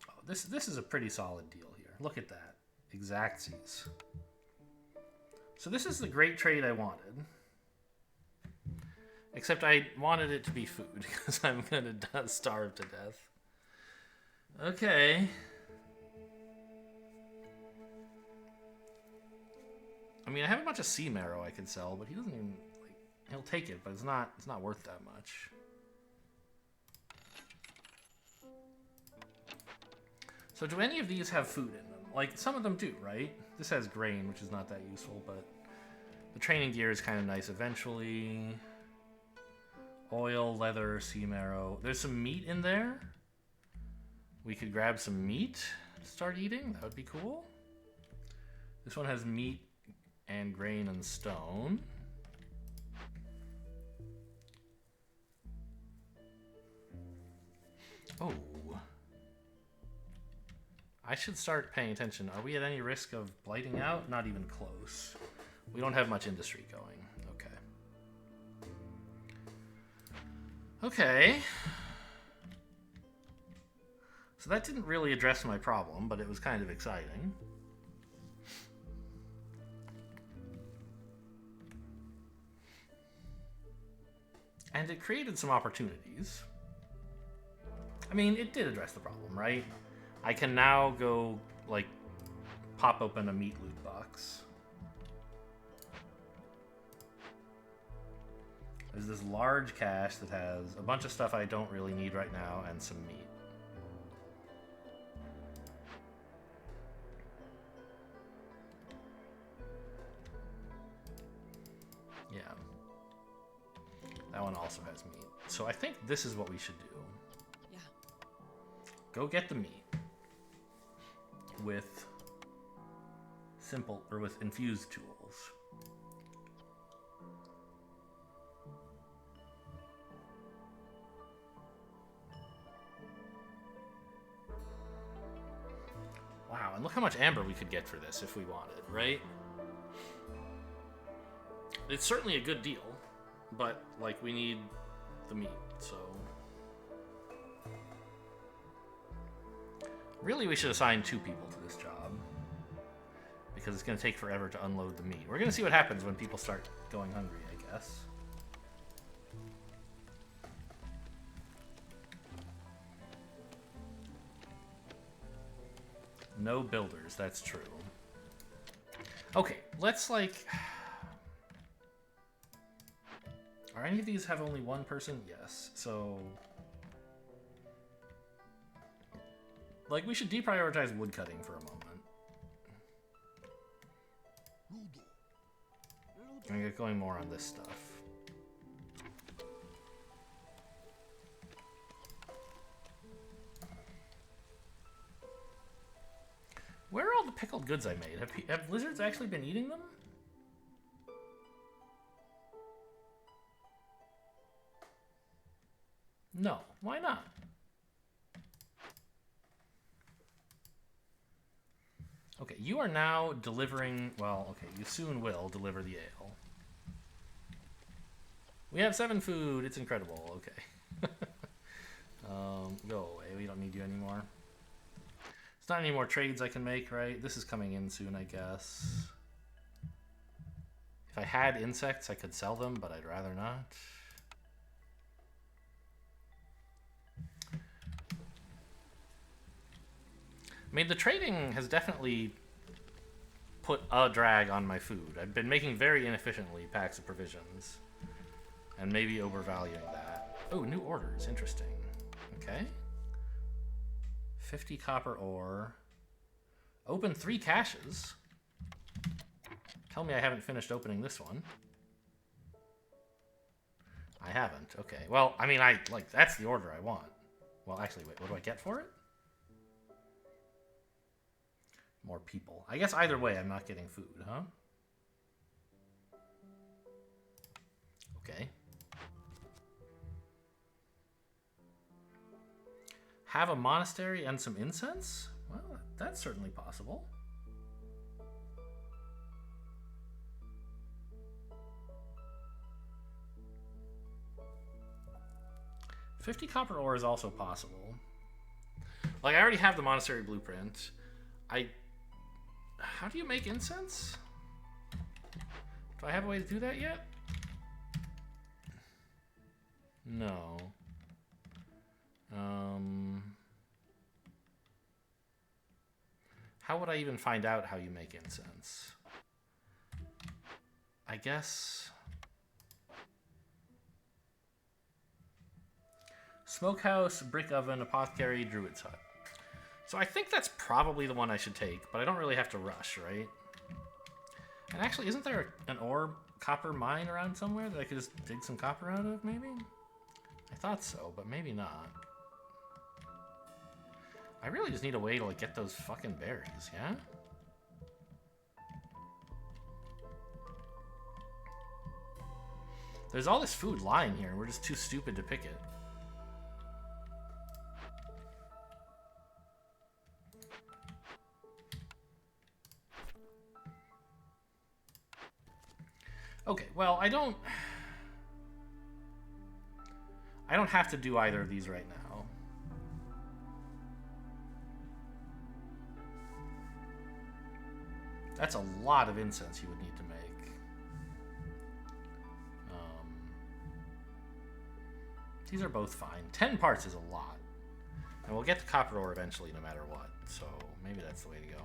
Oh, this is a pretty solid deal here. Look at that. Exactsies. So this is the great trade I wanted. Except I wanted it to be food, because I'm going to starve to death. Okay. I mean, I have a bunch of sea marrow I could sell, but he doesn't even, like, he'll take it, but it's not worth that much. So do any of these have food in them? Like, some of them do, right? This has grain, which is not that useful, but the training gear is kind of nice eventually. Oil, leather, sea marrow. There's some meat in there. We could grab some meat to start eating. That would be cool. This one has meat and grain and stone. Oh. I should start paying attention. Are we at any risk of blighting out? Not even close. We don't have much industry going. Okay. Okay. So that didn't really address my problem, but it was kind of exciting. And it created some opportunities. I mean, it did address the problem, right? I can now go, like, pop open a meat loot box. There's this large cache that has a bunch of stuff I don't really need right now and some meat. Yeah. That one also has meat. So I think this is what we should do. Go get the meat with simple or with infused tools. Wow, and look how much amber we could get for this if we wanted, right? It's certainly a good deal, but like we need the meat, so really, we should assign 2 people to this job, because it's going to take forever to unload the meat. We're going to see what happens when people start going hungry, I guess. No builders, that's true. Okay, let's like... Are any of these have only one person? Yes, so... Like, we should deprioritize woodcutting for a moment. And get going more on this stuff. Where are all the pickled goods I made? Have lizards actually been eating them? No. Why not? Okay, you are now delivering... Well, okay, you soon will deliver the ale. We have 7 food. It's incredible. Okay. Go away. We don't need you anymore. There's not any more trades I can make, right? This is coming in soon, I guess. If I had insects, I could sell them, but I'd rather not. I mean, the trading has definitely put a drag on my food. I've been making very inefficiently packs of provisions. And maybe overvaluing that. Oh, new orders. Interesting. Okay. 50 copper ore. Open 3 caches. Tell me I haven't finished opening this one. I haven't. Okay. Well, I mean, that's the order I want. Well, actually, wait. What do I get for it? More people. I guess either way, I'm not getting food, huh? Okay. Have a monastery and some incense? Well, that's certainly possible. $50 copper ore is also possible. Like, I already have the monastery blueprint. How do you make incense? Do I have a way to do that yet? No. How would I even find out how you make incense? I guess... Smokehouse, brick oven, apothecary, druid's hut. So I think that's probably the one I should take, but I don't really have to rush, right? And actually, isn't there an ore copper mine around somewhere that I could just dig some copper out of, maybe? I thought so, but maybe not. I really just need a way to like get those fucking berries, yeah? There's all this food lying here, and we're just too stupid to pick it. Okay, well, I don't have to do either of these right now. That's a lot of incense you would need to make. These are both fine. 10 parts is a lot. And we'll get the copper ore eventually no matter what. So maybe that's the way to go.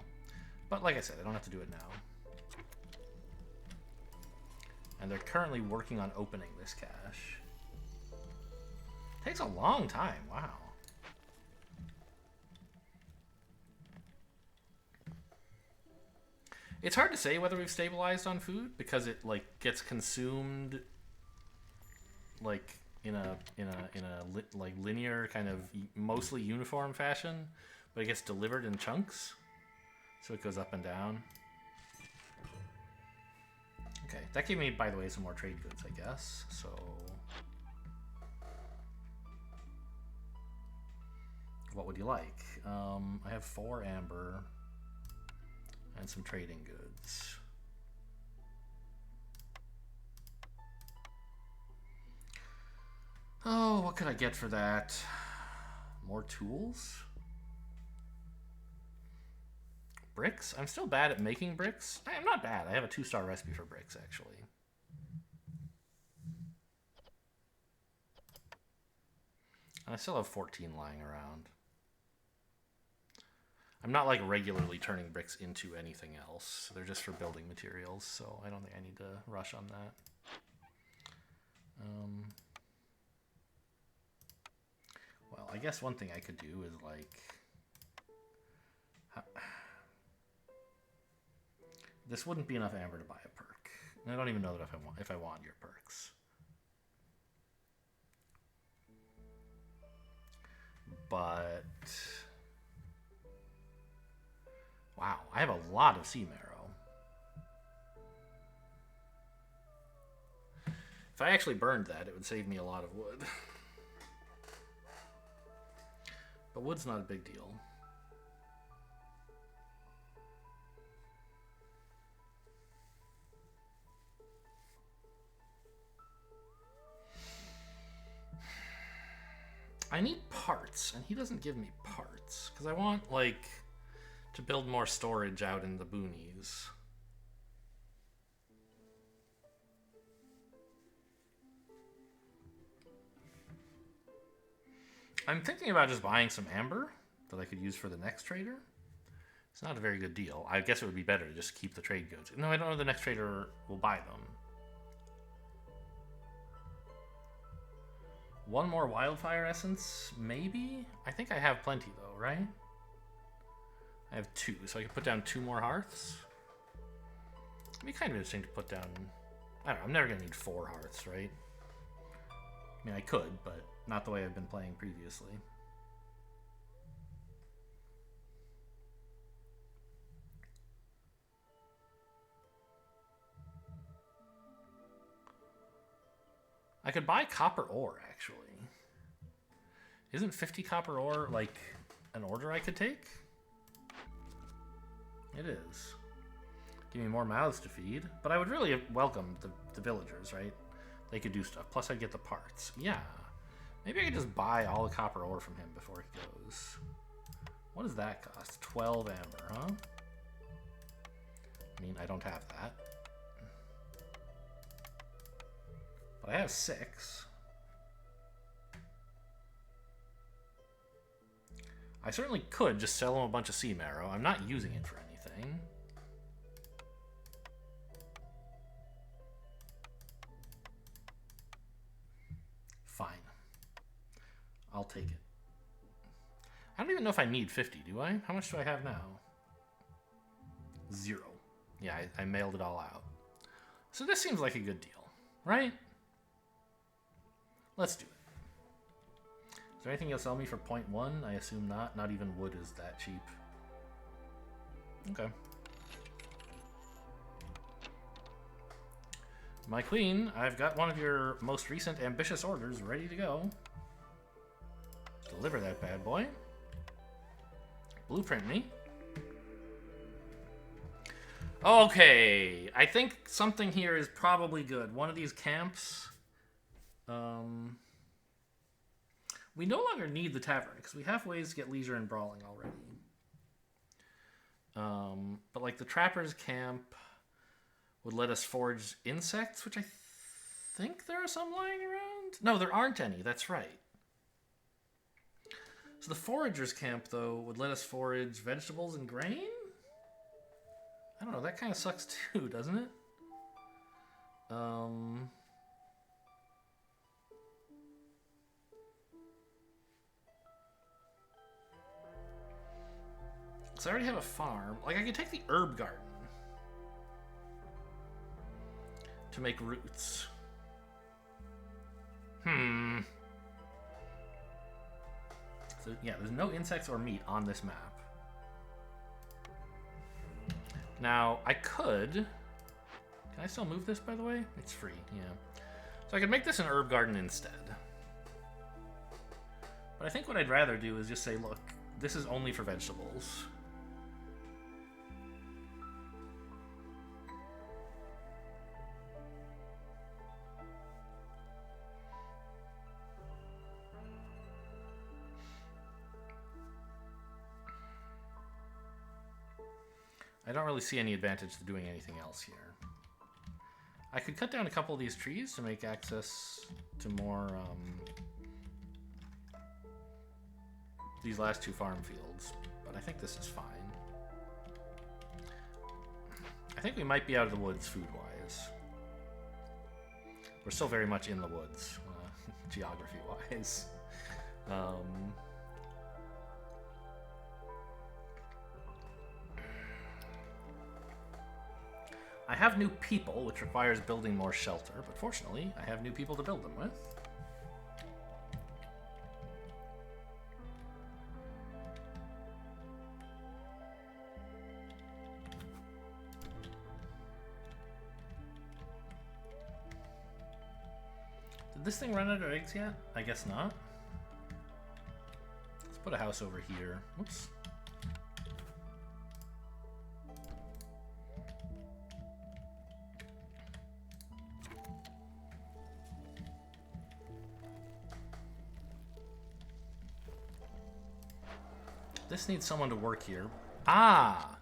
But like I said, I don't have to do it now. And they're currently working on opening this cache. Takes a long time, wow. It's hard to say whether we've stabilized on food because it like gets consumed like in a like linear kind of mostly uniform fashion, but it gets delivered in chunks, so it goes up and down. Okay, that gave me, by the way, some more trade goods, I guess. So what would you like? I have 4 amber and some trading goods. Oh, what could I get for that? More tools? Bricks? I'm still bad at making bricks. I'm not bad. I have a 2-star recipe for bricks, actually. And I still have 14 lying around. I'm not like regularly turning bricks into anything else. They're just for building materials, so I don't think I need to rush on that. Well, I guess one thing I could do is like... This wouldn't be enough amber to buy a perk. And I don't even know that if I want your perks. But wow, I have a lot of sea marrow. If I actually burned that, it would save me a lot of wood. But wood's not a big deal. I need parts, and he doesn't give me parts. Because I want, like... to build more storage out in the boonies. I'm thinking about just buying some amber that I could use for the next trader. It's not a very good deal. I guess it would be better to just keep the trade goods. No, I don't know if the next trader will buy them. One more wildfire essence, maybe? I think I have plenty though, right? I have 2, so I can put down 2 more hearths. It'd be kind of interesting to put down... I don't know, I'm never going to need 4 hearths, right? I mean, I could, but not the way I've been playing previously. I could buy copper ore, actually. Isn't 50 copper ore, like, an order I could take? It is. Give me more mouths to feed. But I would really welcome the villagers, right? They could do stuff. Plus, I'd get the parts. Yeah. Maybe I could just buy all the copper ore from him before he goes. What does that cost? 12 amber, huh? I mean, I don't have that. But I have 6. I certainly could just sell him a bunch of sea marrow. I'm not using it for anything. Fine. I'll take it. I don't even know if I need 50, do I? How much do I have now? 0. Yeah, I mailed it all out. So this seems like a good deal, right? Let's do it. Is there anything you'll sell me for 0.1? I assume not. Not even wood is that cheap. Okay. My queen, I've got one of your most recent ambitious orders ready to go. Deliver that bad boy. Blueprint me. Okay, I think something here is probably good. One of these camps... we no longer need the tavern because we have ways to get leisure and brawling already. But like the trapper's camp would let us forage insects, which I think there are some lying around. No, there aren't any. That's right. So the forager's camp though would let us forage vegetables and grain. I don't know. That kind of sucks too, doesn't it? So I already have a farm. Like, I could take the herb garden to make roots. So, yeah, there's no insects or meat on this map. Now, I could... Can I still move this, by the way? It's free, yeah. So I could make this an herb garden instead. But I think what I'd rather do is just say, look, this is only for vegetables. I don't really see any advantage to doing anything else here. I could cut down a couple of these trees to make access to more, these last 2 farm fields, but I think this is fine. I think we might be out of the woods food-wise. We're still very much in the woods, geography-wise. I have new people, which requires building more shelter, but fortunately, I have new people to build them with. Did this thing run out of eggs yet? I guess not. Let's put a house over here. Whoops. This needs someone to work here. Ah!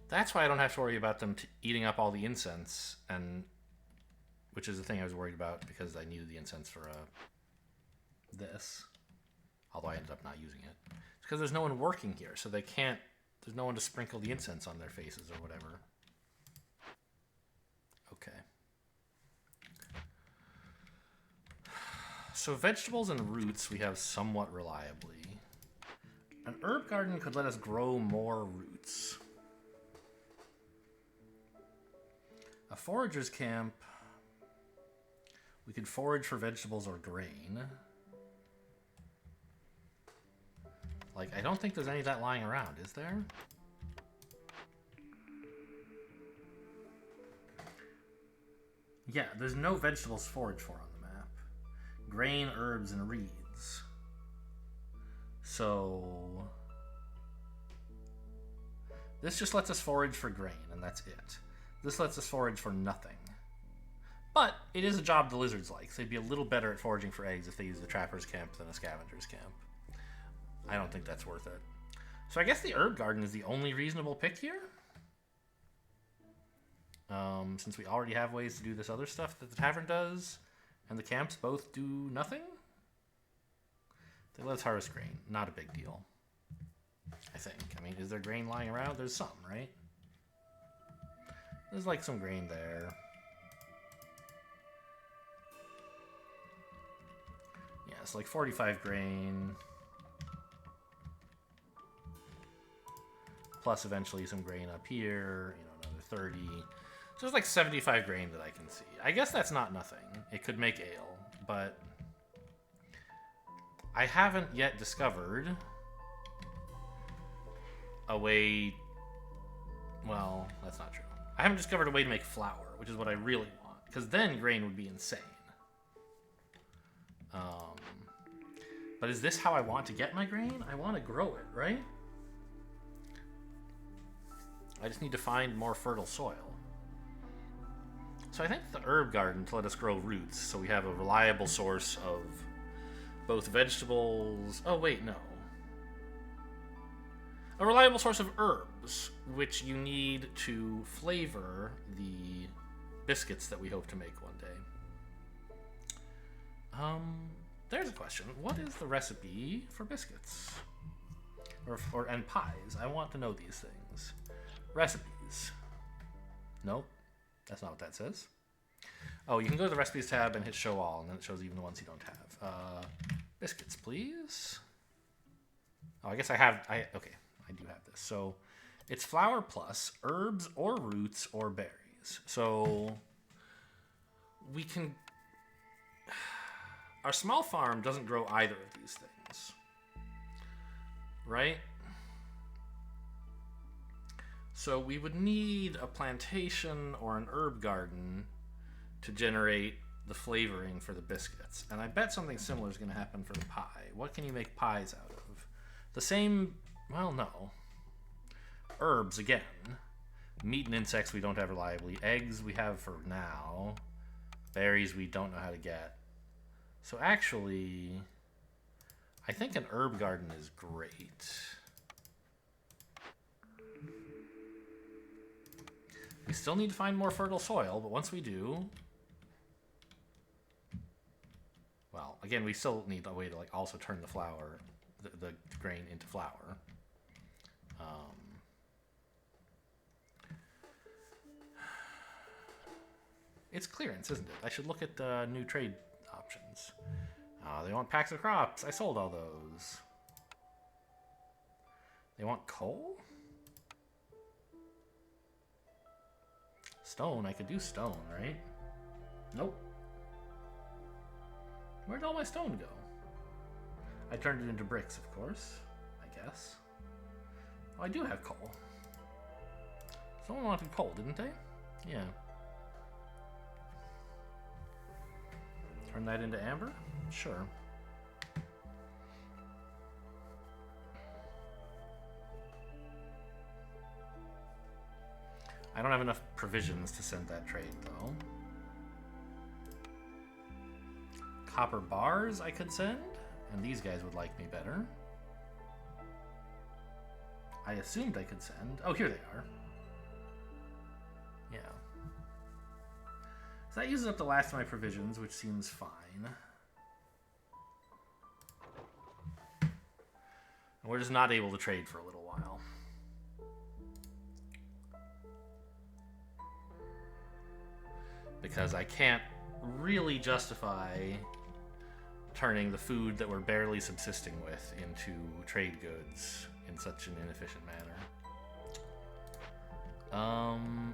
That's why I don't have to worry about them eating up all the incense, and which is the thing I was worried about because I needed the incense for this. Although I ended up not using it. It's because there's no one working here, so they can't... There's no one to sprinkle the incense on their faces or whatever. Okay. So vegetables and roots we have somewhat reliably. An herb garden could let us grow more roots. A forager's camp... We could forage for vegetables or grain. Like, I don't think there's any of that lying around, is there? Yeah, there's no vegetables foraged for on the map. Grain, herbs, and reeds. So... This just lets us forage for grain, and that's it. This lets us forage for nothing. But it is a job the lizards like, so they'd be a little better at foraging for eggs if they use the trapper's camp than a scavenger's camp. I don't think that's worth it. So I guess the herb garden is the only reasonable pick here? Since we already have ways to do this other stuff that the tavern does, and the camps both do nothing? They let us harvest grain. Not a big deal. I think. I mean, is there grain lying around? There's some, right? There's like some grain there. Yeah, it's like 45 grain. Plus eventually some grain up here, you know, another 30. So there's like 75 grain that I can see. I guess that's not nothing. It could make ale, but I haven't yet discovered a way... Well, that's not true. I haven't discovered a way to make flour, which is what I really want, because then grain would be insane. But is this how I want to get my grain? I want to grow it, right? I just need to find more fertile soil. So I think the herb garden to let us grow roots, so we have a reliable source of both vegetables... Oh, wait, no. A reliable source of herbs, which you need to flavor the biscuits that we hope to make one day. There's a question. What is the recipe for biscuits? And pies? I want to know these things. Recipes. Nope. That's not what that says. Oh, you can go to the recipes tab and hit show all, and then it shows even the ones you don't have. Biscuits, please. Oh, I guess I have... Okay, I do have this. So, it's flour plus herbs or roots or berries. So, we can... Our small farm doesn't grow either of these things. Right? So we would need a plantation or an herb garden to generate the flavoring for the biscuits. And I bet something similar is going to happen for the pie. What can you make pies out of? The same... Well, no. Herbs, again. Meat and insects we don't have reliably. Eggs we have for now. Berries we don't know how to get. So actually, I think an herb garden is great. We still need to find more fertile soil, but once we do... Well, again, we still need a way to like also turn the flour, the grain into flour. It's clearance, isn't it? I should look at the new trade options. They want packs of crops. I sold all those. They want coal? Stone. I could do stone, right? Nope. Where'd all my stone go? I turned it into bricks, of course. I guess. Oh, I do have coal. Someone wanted coal, didn't they? Yeah. Turn that into amber? Sure. I don't have enough provisions to send that trade, though. Copper bars I could send, and these guys would like me better. I assumed I could send. Oh, here they are. Yeah. So that uses up the last of my provisions, which seems fine. And we're just not able to trade for a little while. Because I can't really justify turning the food that we're barely subsisting with into trade goods in such an inefficient manner.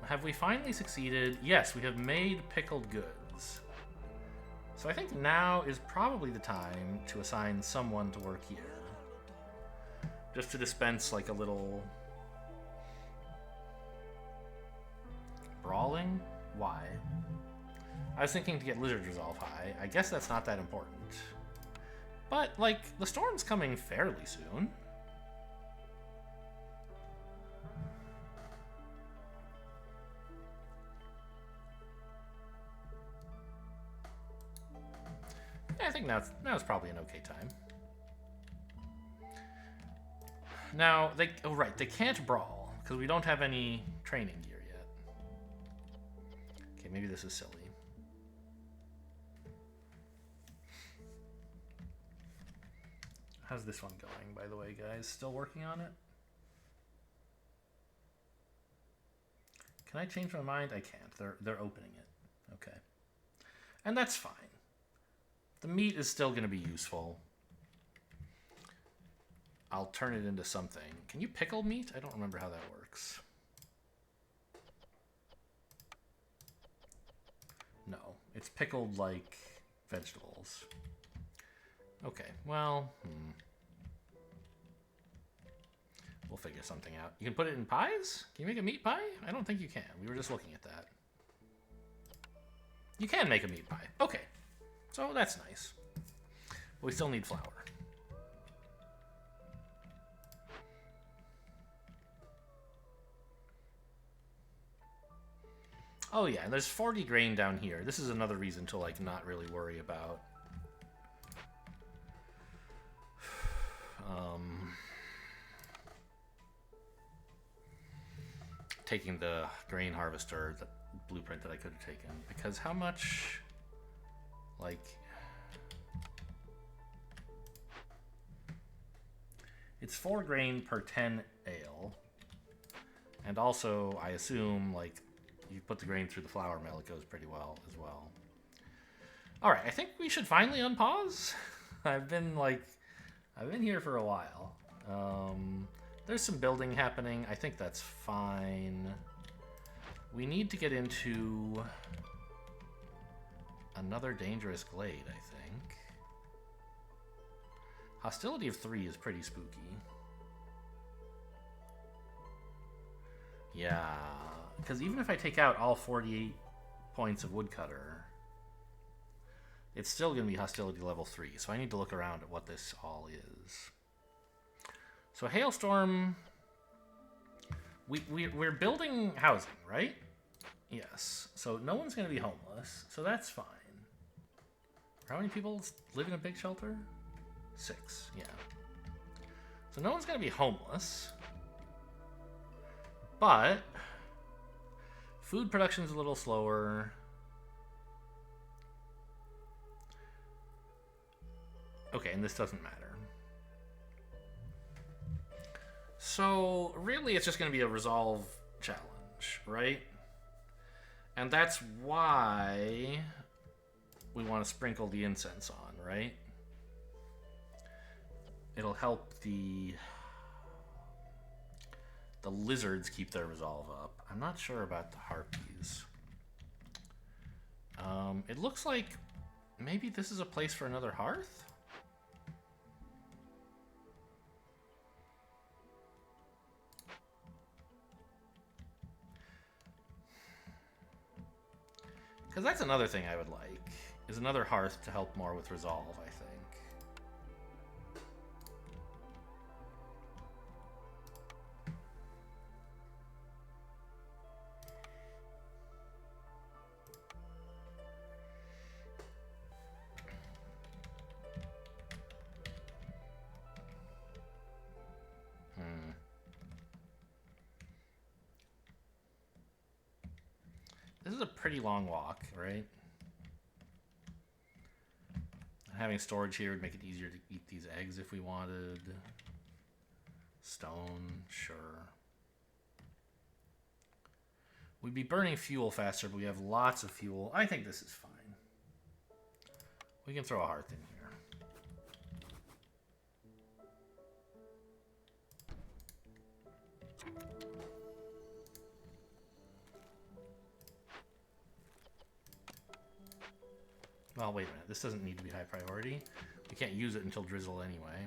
Have we finally succeeded? Yes, we have made pickled goods. So I think now is probably the time to assign someone to work here. Just to dispense like a little brawling? Why? I was thinking to get Lizard Resolve high. I guess that's not that important. But, like, the storm's coming fairly soon. Yeah, I think now's probably an okay time. Now, they can't brawl, because we don't have any training gear yet. Okay, maybe this is silly. How's this one going, by the way, guys? Still working on it? Can I change my mind? I can't. They're opening it. Okay. And that's fine. The meat is still going to be useful. I'll turn it into something. Can you pickle meat? I don't remember how that works. No. It's pickled like vegetables. Okay, well, we'll figure something out. You can put it in pies? Can you make a meat pie? I don't think you can. We were just looking at that. You can make a meat pie. Okay, so that's nice. But we still need flour. Oh yeah, and there's 40 grain down here. This is another reason to like not really worry about taking the grain harvester, the blueprint that I could have taken, because how much, like, it's 4 grain per 10 ale, and also I assume like you put the grain through the flour mill, it goes pretty well as well. All right, I think we should finally unpause. I've been here for a while. There's some building happening. I think that's fine. We need to get into another dangerous glade, I think. Hostility of 3 is pretty spooky. Yeah, because even if I take out all 48 points of woodcutter, it's still going to be hostility level 3, so I need to look around at what this all is. So hailstorm, we're building housing, right? Yes, so no one's going to be homeless, so that's fine. How many people live in a big shelter? 6, yeah. So no one's going to be homeless, but food production's a little slower. Okay, and this doesn't matter. So, really, it's just going to be a resolve challenge, right? And that's why we want to sprinkle the incense on, right? It'll help the lizards keep their resolve up. I'm not sure about the harpies. It looks like maybe this is a place for another hearth? Because that's another thing I would like, is another hearth to help more with resolve, I think. This is a pretty long walk, right? Having storage here would make it easier to eat these eggs if we wanted. Stone, sure. We'd be burning fuel faster, but we have lots of fuel. I think this is fine. We can throw a hearth in here. Well, wait a minute. This doesn't need to be high priority. We can't use it until drizzle anyway.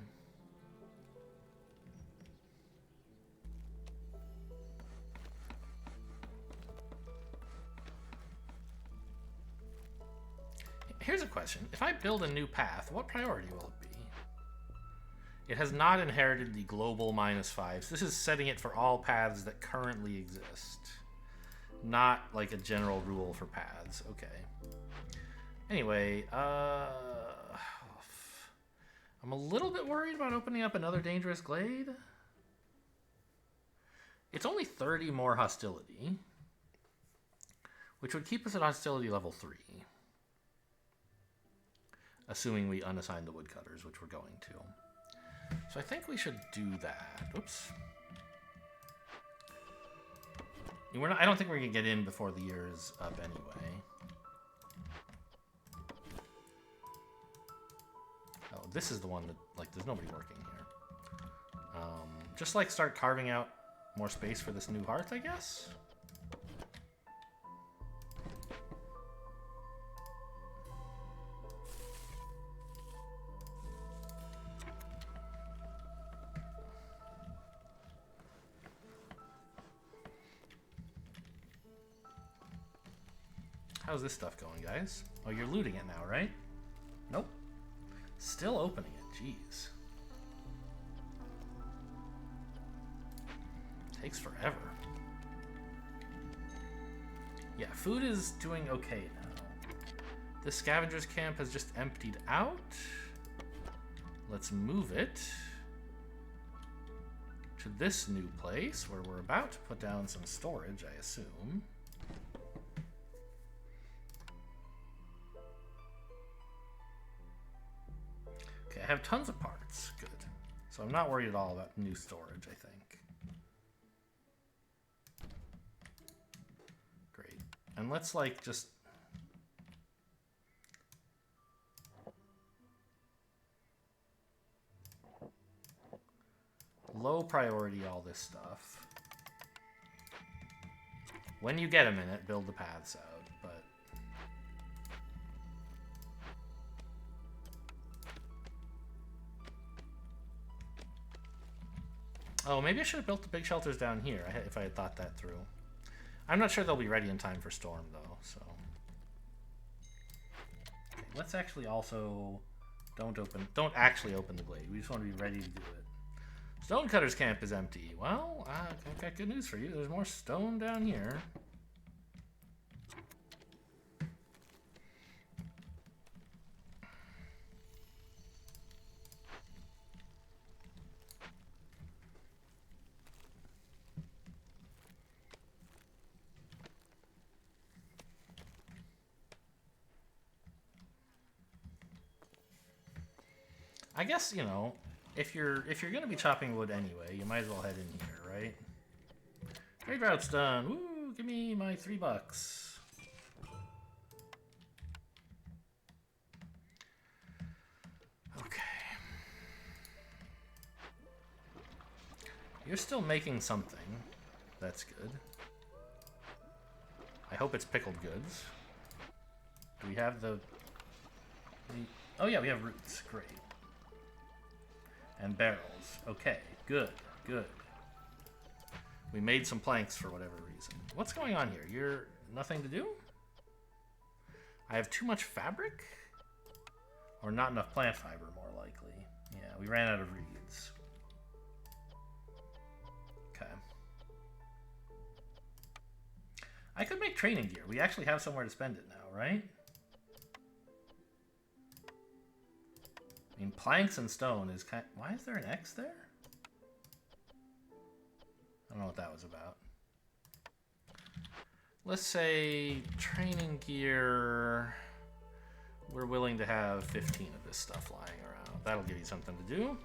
Here's a question. If I build a new path, what priority will it be? It has not inherited the global -5s. This is setting it for all paths that currently exist. Not like a general rule for paths. Okay. Anyway, I'm a little bit worried about opening up another dangerous glade. It's only 30 more hostility, which would keep us at hostility level 3. Assuming we unassign the woodcutters, which we're going to. So I think we should do that. Oops. I don't think we're going to get in before the year is up anyway. Oh, this is the one that, like, there's nobody working here. Just, like, start carving out more space for this new hearth, I guess? How's this stuff going, guys? Oh, you're looting it now, right? Nope. Still opening it. Jeez. Takes forever. Yeah, food is doing okay now. The scavenger's camp has just emptied out. Let's move it to this new place where we're about to put down some storage, I assume. Okay, I have tons of parts. Good. So I'm not worried at all about new storage, I think. Great. And let's, like, just... low priority all this stuff. When you get a minute, build the paths out, but... oh, maybe I should have built the big shelters down here if I had thought that through. I'm not sure they'll be ready in time for Storm, though, so... okay, let's actually also... don't actually open the glade. We just want to be ready to do it. Stonecutter's camp is empty. Well, I've got good news for you. There's more stone down here. I guess, you know, if you're gonna be chopping wood anyway, you might as well head in here, right? Trade route's done. Woo! Give me my $3. Okay. You're still making something. That's good. I hope it's pickled goods. Do we have the... oh yeah, we have roots. Great. And barrels. Okay, good, good. We made some planks for whatever reason. What's going on here? You're nothing to do? I have too much fabric? Or not enough plant fiber, more likely. Yeah, we ran out of reeds. Okay. I could make training gear. We actually have somewhere to spend it now, right? I mean, planks and stone is kind of... why is there an X there? I don't know what that was about. let's say training gear. We're willing to have 15 of this stuff lying around. That'll give you something to do.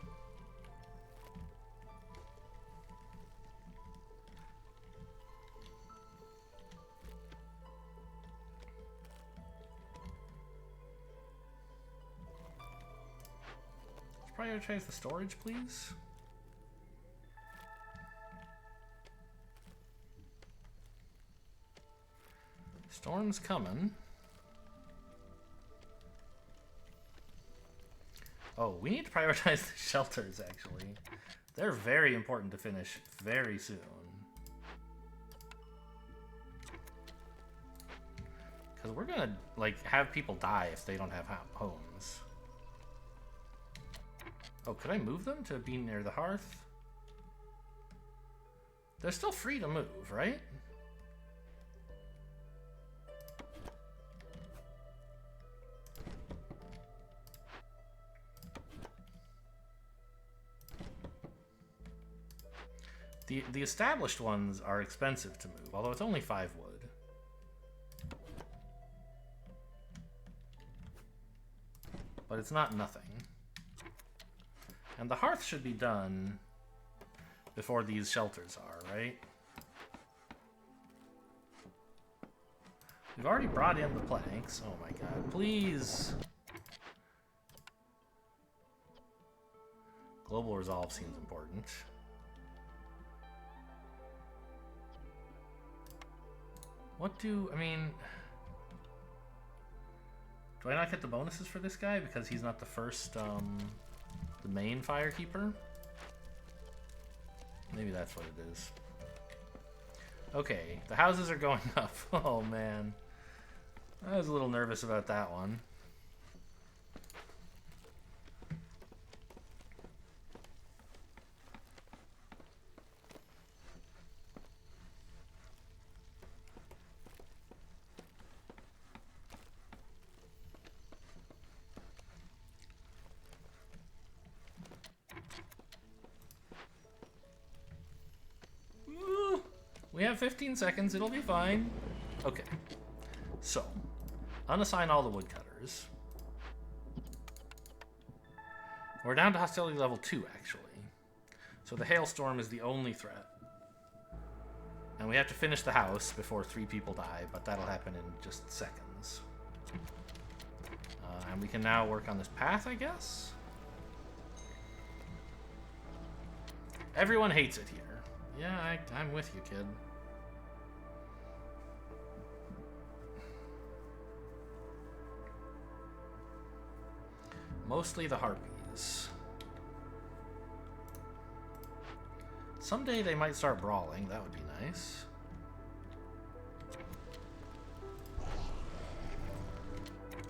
Let's prioritize the storage, please. Storm's coming. Oh, we need to prioritize the shelters, actually. They're very important to finish very soon. Because we're gonna, like, have people die if they don't have homes. Oh, could I move them to be near the hearth? They're still free to move, right? The established ones are expensive to move, although it's only 5 wood. But it's not nothing. And the hearth should be done before these shelters are, right? We've already brought in the planks. Oh my god, please! Global resolve seems important. What do I mean? Do I not get the bonuses for this guy because he's not the first, the main firekeeper? Maybe that's what it is. Okay, the houses are going up. Oh man, I was a little nervous about that one. We have 15 seconds, it'll be fine. Okay, so, unassign all the woodcutters. We're down to hostility level 2, actually. So the hailstorm is the only threat. And we have to finish the house before 3 people die, but that'll happen in just seconds. And we can now work on this path, I guess? Everyone hates it here. Yeah, I'm with you, kid. Mostly the harpies. Someday they might start brawling. That would be nice.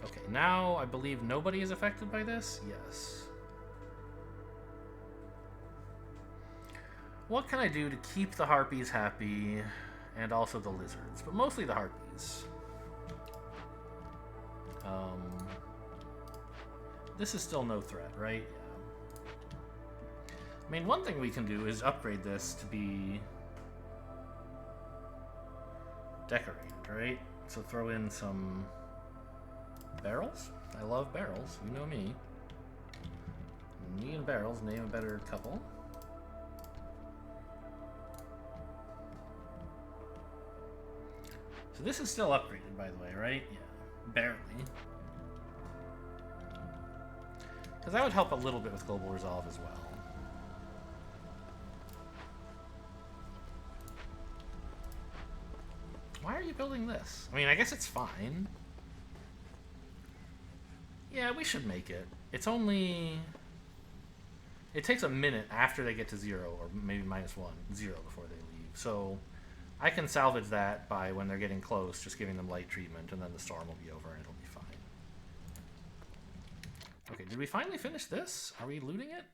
Okay, now I believe nobody is affected by this? Yes. What can I do to keep the harpies happy and also the lizards? But mostly the harpies. This is still no threat, right? Yeah. I mean, one thing we can do is upgrade this to be decorated, right? So throw in some barrels. I love barrels, you know me. Me and barrels, name a better couple. So this is still upgraded, by the way, right? Yeah, barely. Because that would help a little bit with global resolve as well. Why are you building this? I mean, I guess it's fine. Yeah, we should make it. It's only... It takes a minute after they get to 0, or maybe -1, 0 before they leave. So I can salvage that by when they're getting close, just giving them light treatment, and then the storm will be over and it'll be fine. Okay, did we finally finish this? Are we looting it?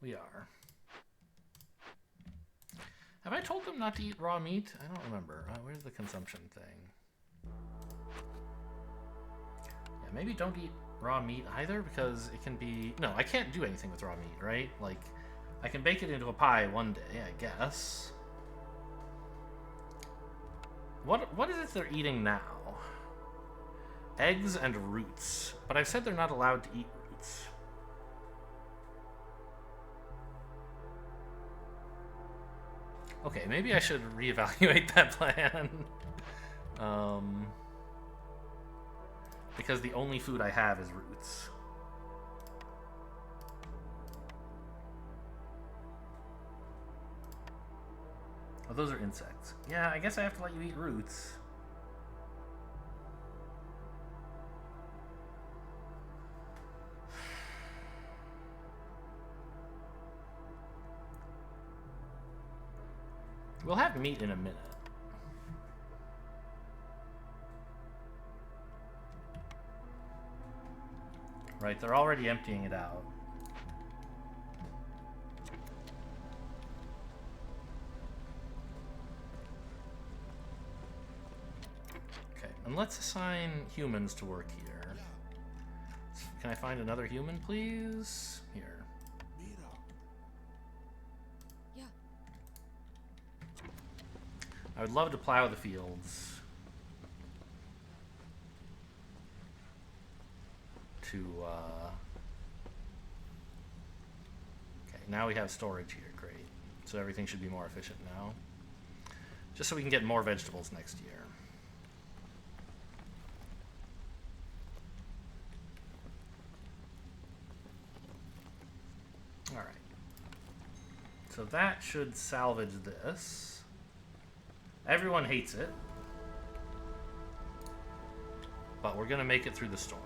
We are. Have I told them not to eat raw meat? I don't remember. Where's the consumption thing? Yeah, maybe don't eat raw meat either, because it can be... No, I can't do anything with raw meat, right? Like, I can bake it into a pie one day, I guess. What is it they're eating now? Eggs and roots. But I've said they're not allowed to eat roots. Okay, maybe I should reevaluate that plan. Because the only food I have is roots. Oh, those are insects. Yeah, I guess I have to let you eat roots. We'll have meat in a minute. Right, they're already emptying it out. Okay, and let's assign humans to work here. Can I find another human, please? Here. I would love to plow the fields. Okay, now we have storage here, great. So everything should be more efficient now. Just so we can get more vegetables next year. Alright. So that should salvage this. Everyone hates it. But we're gonna make it through the storm.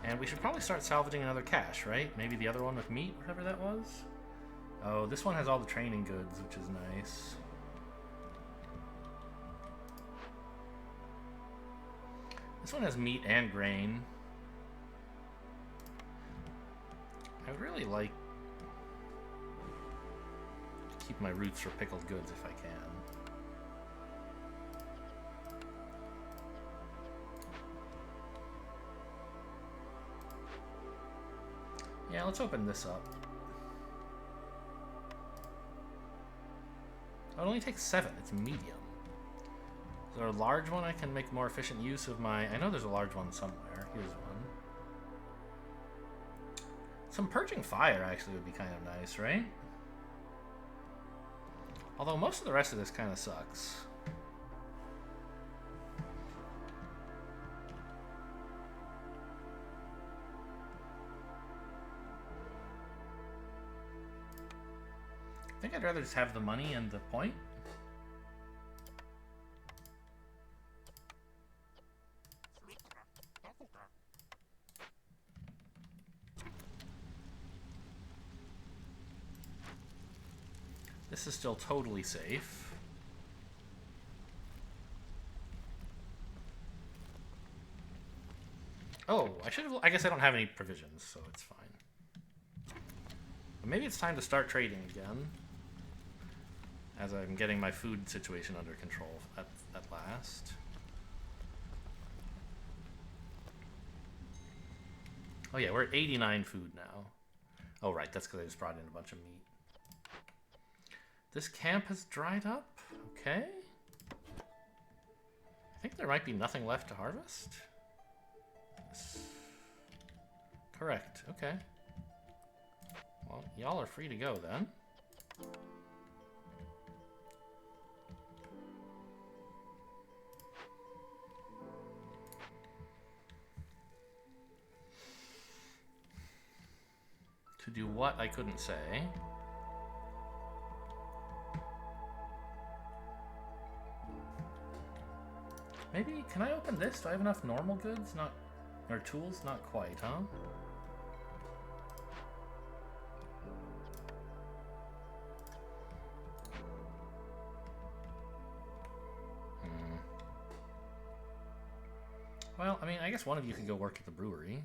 And we should probably start salvaging another cache, right? Maybe the other one with meat, whatever that was? Oh, this one has all the training goods, which is nice. This one has meat and grain. I would really like to keep my roots for pickled goods if I can. Yeah, let's open this up. Oh, it only takes 7. It's medium. Is there a large one I can make more efficient use of my... I know there's a large one somewhere. Here's one. Some purging fire actually would be kind of nice, right? Although most of the rest of this kind of sucks. I think I'd rather just have the money and the point. This is still totally safe. Oh, I guess I don't have any provisions, so it's fine. But maybe it's time to start trading again. As I'm getting my food situation under control at last. Oh yeah, we're at 89 food now. Oh right, that's because I just brought in a bunch of meat. This camp has dried up. Okay. I think there might be nothing left to harvest. Correct. Okay. Well, y'all are free to go then. To do what? I couldn't say. Maybe, can I open this? Do I have enough normal goods? Not, or tools? Not quite, huh? Well, I mean, I guess one of you could go work at the brewery.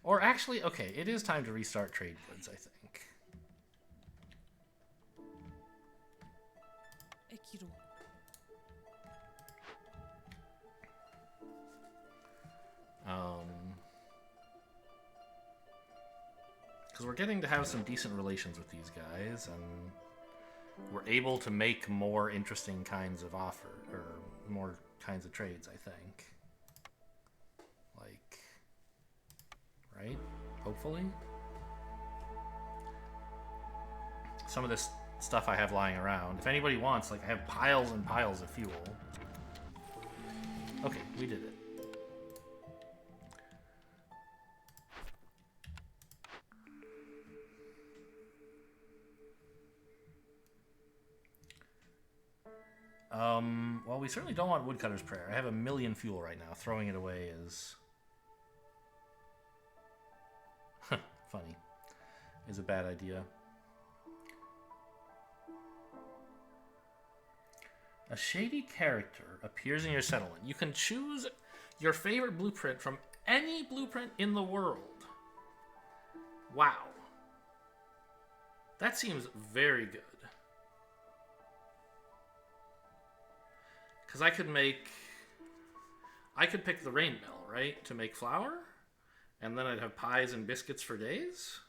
Or actually, okay, it is time to restart trade goods, I think. Because we're getting to have some decent relations with these guys, and we're able to make more interesting kinds of offer, or more kinds of trades, I think. Like, right? Hopefully? Some of this stuff I have lying around. If anybody wants, like, I have piles and piles of fuel. Okay, we did it. Well, we certainly don't want Woodcutter's Prayer. I have 1,000,000 fuel right now. Throwing it away is... funny. Is a bad idea. A shady character appears in your settlement. You can choose your favorite blueprint from any blueprint in the world. Wow. That seems very good. Because I could pick the rain mill, right, to make flour, and then I'd have pies and biscuits for days.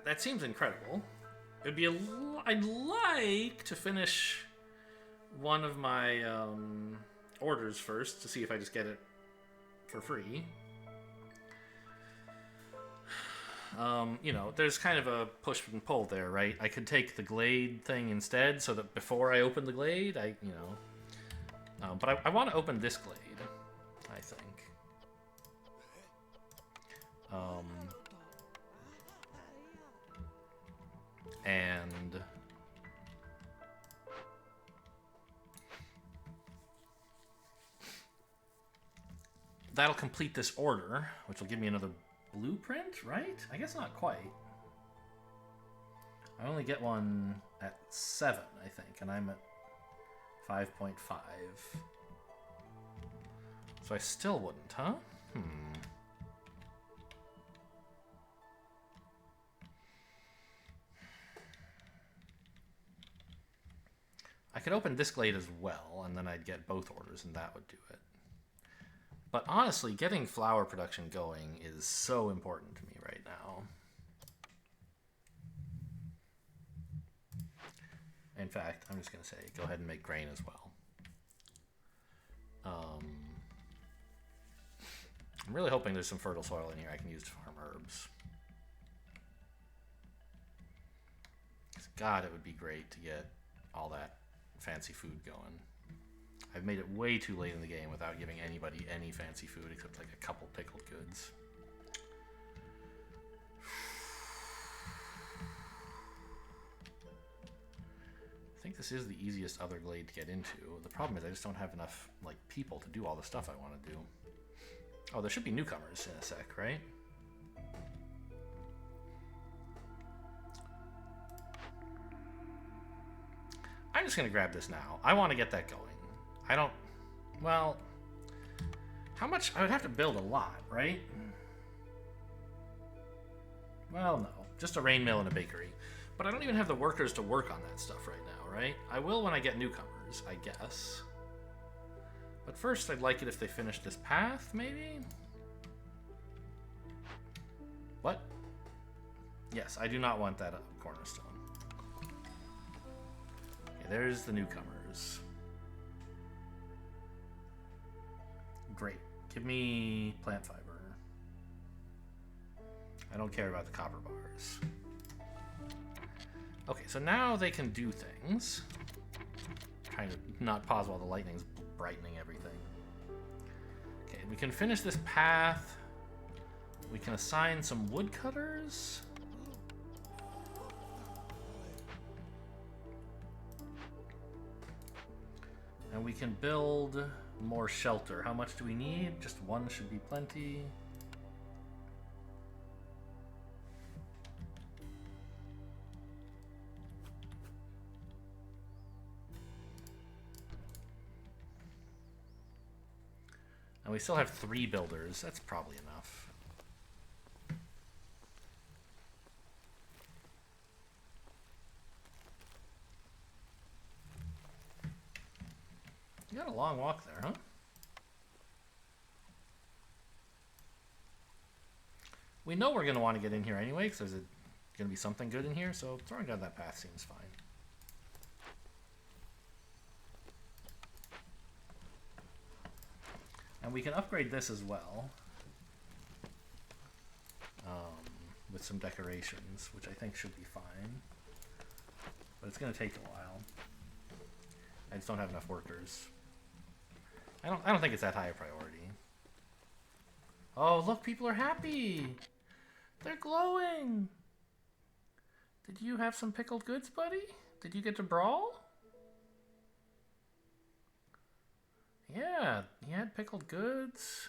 That seems incredible. It'd be I'd like to finish one of my orders first to see if I just get it for free. You know, there's kind of a push and pull there, right? I could take the Glade thing instead, so that before I open the Glade, but I want to open this Glade, I think. And that'll complete this order, which will give me another blueprint, right? I guess not quite. I only get one at 7, I think, and I'm at 5.5. So I still wouldn't, huh? I could open this Glade as well, and then I'd get both orders, and that would do it. But honestly, getting flour production going is so important to me right now. In fact, I'm just going to say, go ahead and make grain as well. I'm really hoping there's some fertile soil in here I can use to farm herbs. God, it would be great to get all that fancy food going. I've made it way too late in the game without giving anybody any fancy food except like a couple pickled goods. I think this is the easiest other glade to get into. The problem is I just don't have enough like people to do all the stuff I want to do. Oh, there should be newcomers in a sec, right? I'm just going to grab this now. I want to get that going. I don't... Well... How much? I would have to build a lot, right? Well, no. Just a rain mill and a bakery. But I don't even have the workers to work on that stuff right now, right? I will when I get newcomers, I guess. But first, I'd like it if they finish this path, maybe? What? Yes, I do not want that cornerstone. Okay, there's the newcomers. Great. Give me plant fiber. I don't care about the copper bars. Okay, so now they can do things. Trying to not pause while the lightning's brightening everything. Okay, we can finish this path. We can assign some woodcutters. And we can build more shelter. How much do we need? Just one should be plenty. And we still have 3 builders. That's probably enough. You got a long walk there, huh? We know we're going to want to get in here anyway, because there's going to be something good in here, so throwing down that path seems fine. And we can upgrade this as well. With some decorations, which I think should be fine. But it's going to take a while. I just don't have enough workers. I don't think it's that high a priority. Oh, look, people are happy! They're glowing! Did you have some pickled goods, buddy? Did you get to brawl? Yeah, he had pickled goods.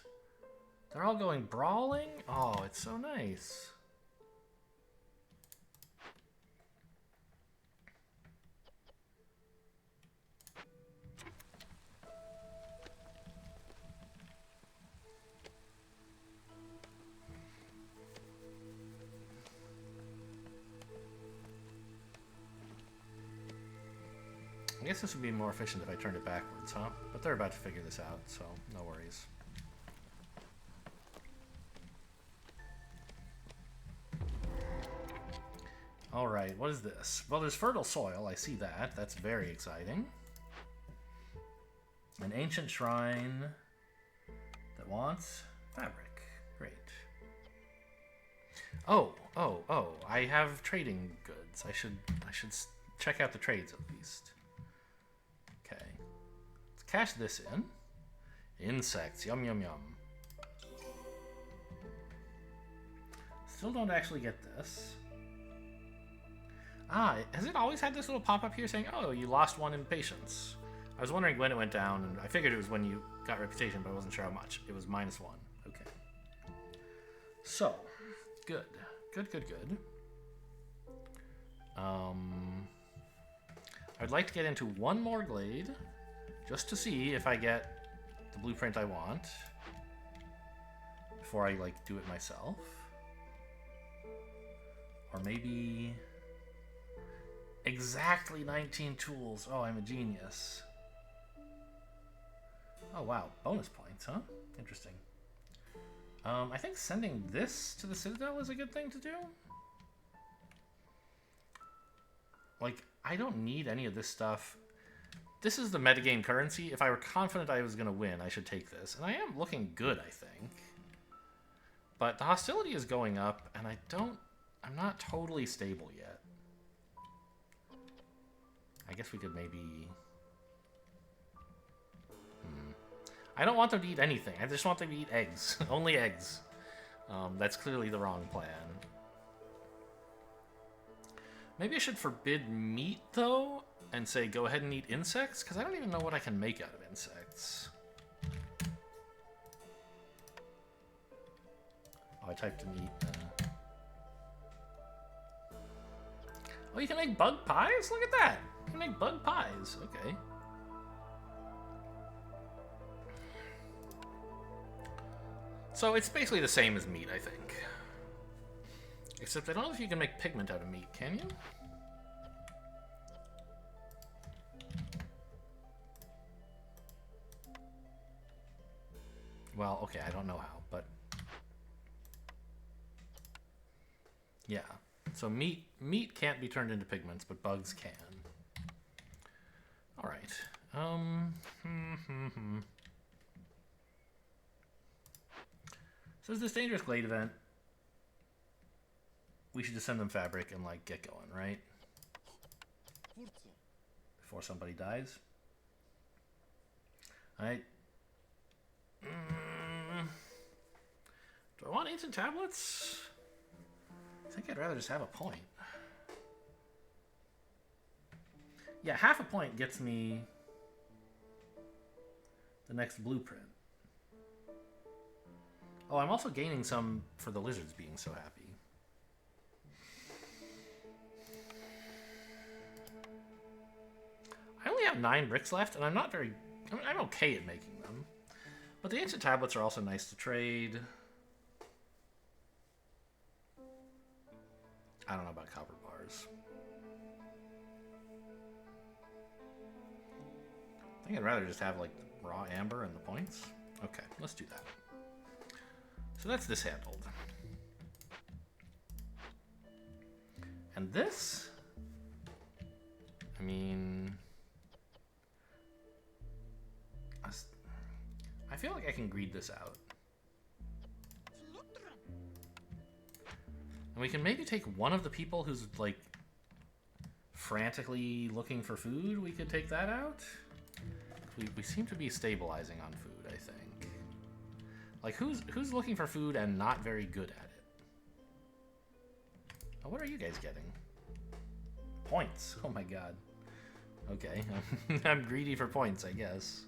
They're all going brawling. Oh, it's so nice. I guess this would be more efficient if I turned it backwards, huh? But they're about to figure this out, so no worries. Alright, what is this? Well, there's fertile soil, I see that. That's very exciting. An ancient shrine that wants fabric. Great. Oh, I have trading goods. I should check out the trades at least. Okay. Let's cash this in. Insects. Yum, yum, yum. Still don't actually get this. Ah, has it always had this little pop-up here saying, oh, you lost one in patience? I was wondering when it went down, and I figured it was when you got reputation, but I wasn't sure how much. It was -1. Okay. So, good. Good. I'd like to get into one more glade, just to see if I get the blueprint I want, before I, like, do it myself. Or maybe... Exactly 19 tools. Oh, I'm a genius. Oh, wow. Bonus points, huh? Interesting. I think sending this to the Citadel is a good thing to do. Like, I don't need any of this stuff. This is the metagame currency. If I were confident I was going to win, I should take this. And I am looking good, I think. But the hostility is going up, and I'm not totally stable yet. I guess we could maybe... I don't want them to eat anything. I just want them to eat eggs. Only eggs. That's clearly the wrong plan. Maybe I should forbid meat, though, and say go ahead and eat insects, because I don't even know what I can make out of insects. Oh, I typed in eat. Oh, you can make bug pies? Look at that! You can make bug pies. Okay. So it's basically the same as meat, I think. Except I don't know if you can make pigment out of meat, can you? Well, okay, I don't know how, but... Yeah. So meat can't be turned into pigments, but bugs can. Alright. So there's this dangerous glade event. We should just send them fabric and, like, get going, right? Before somebody dies. Alright. Do I want ancient tablets? I think I'd rather just have a point. Yeah, half a point gets me the next blueprint. Oh, I'm also gaining some for the lizards being so happy. I only have 9 bricks left, and I'm not very... I mean, I'm okay at making them. But the ancient tablets are also nice to trade. I don't know about copper bars. I think think I'd rather just have like raw amber and the points. Okay, let's do that. So that's this handled. And this, I mean, I feel like I can greed this out. And we can maybe take one of the people who's like frantically looking for food. We could take that out. We seem to be stabilizing on food, I think. Like who's looking for food and not very good at it? Oh, what are you guys getting? Points. Oh my god. Okay. I'm greedy for points, I guess.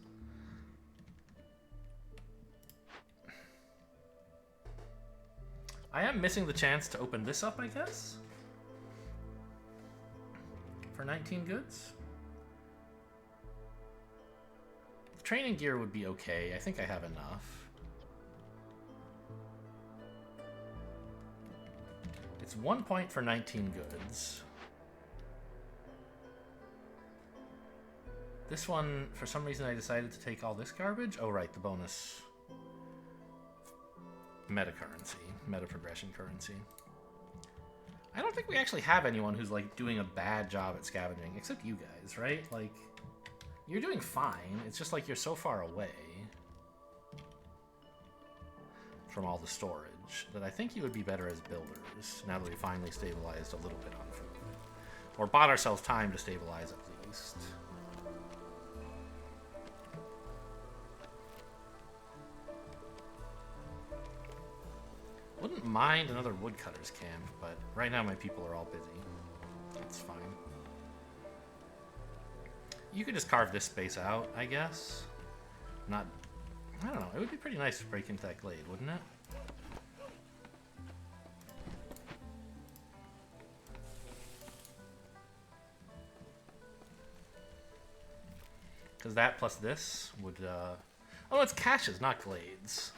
I am missing the chance to open this up, I guess? For 19 goods? Training gear would be okay. I think I have enough. It's 1 point for 19 goods. This one, for some reason, I decided to take all this garbage. Oh, right, the bonus meta currency, meta progression currency. I don't think we actually have anyone who's like doing a bad job at scavenging, except you guys, right? Like, you're doing fine. It's just like you're so far away from all the storage that I think you would be better as builders now that we finally stabilized a little bit on food. Or bought ourselves time to stabilize at least. Wouldn't mind another woodcutter's camp, but right now my people are all busy. That's fine. You could just carve this space out, I guess. Not... I don't know. It would be pretty nice to break into that glade, wouldn't it? Because that plus this would... Oh, it's caches, not glades.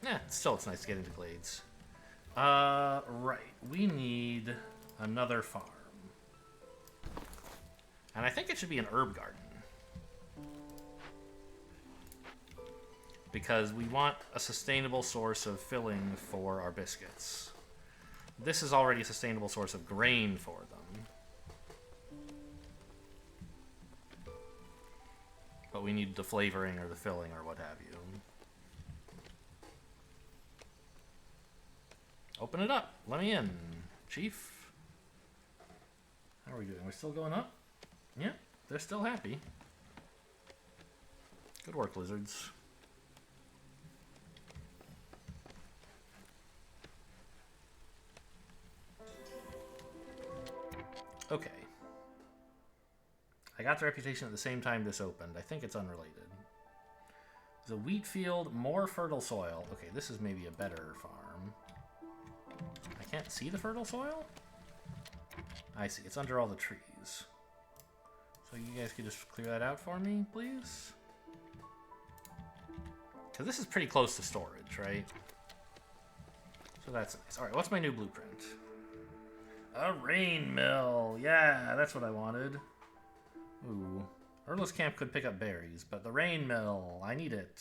Yeah, still it's nice to get into glades. Right. We need another farm. And I think it should be an herb garden. Because we want a sustainable source of filling for our biscuits. This is already a sustainable source of grain for them. But we need the flavoring or the filling or what have you. Open it up. Let me in, Chief. How are we doing? We're still going up? Yeah, they're still happy. Good work, lizards. Okay. I got the reputation at the same time this opened. I think it's unrelated. The wheat field, more fertile soil. Okay, this is maybe a better farm. I can't see the fertile soil? I see. It's under all the trees. So you guys could just clear that out for me, please? Because this is pretty close to storage, right? So that's nice. Alright, what's my new blueprint? A rain mill! Yeah, that's what I wanted. Ooh. Herbless Camp could pick up berries, but the rain mill, I need it.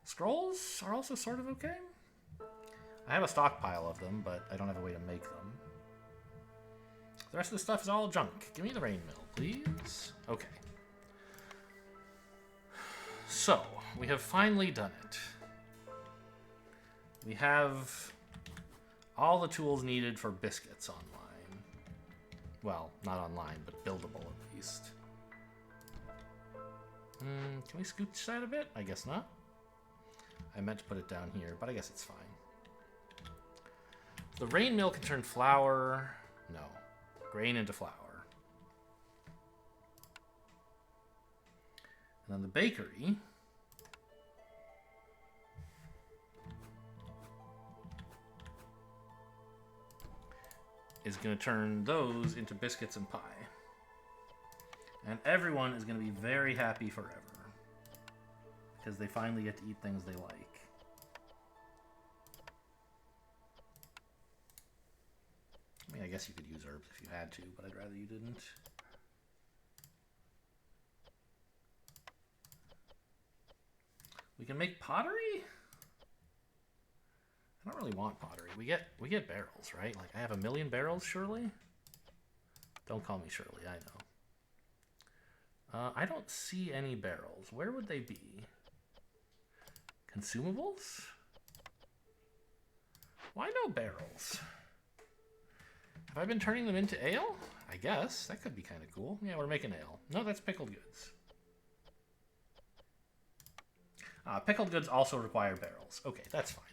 Scrolls are also sort of okay. I have a stockpile of them, but I don't have a way to make them. The rest of the stuff is all junk. Give me the rain mill, please. Okay. So, we have finally done it. We have all the tools needed for biscuits online. Well, not online, but buildable at least. Can we scooch that a bit? I guess not. I meant to put it down here, but I guess it's fine. The rain mill can turn flour... No. Grain into flour. And then the bakery... is going to turn those into biscuits and pie. And everyone is going to be very happy forever. Because they finally get to eat things they like. I mean, I guess you could use herbs if you had to, but I'd rather you didn't. We can make pottery? I don't really want pottery. We get barrels, right? Like, I have 1,000,000 barrels, surely? Don't call me Shirley, I know. I don't see any barrels. Where would they be? Consumables? Why no barrels? Have I been turning them into ale? I guess. That could be kind of cool. Yeah, we're making ale. No, that's pickled goods. Pickled goods also require barrels. Okay, that's fine.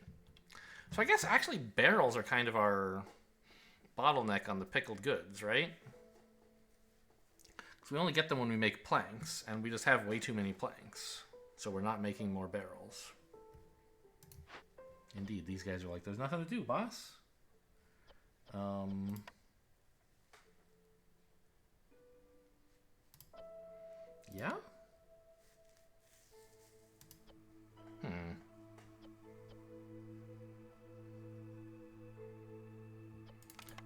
So I guess actually barrels are kind of our bottleneck on the pickled goods, right? Because we only get them when we make planks, and we just have way too many planks. So we're not making more barrels. Indeed, these guys are like, there's nothing to do, boss. Yeah?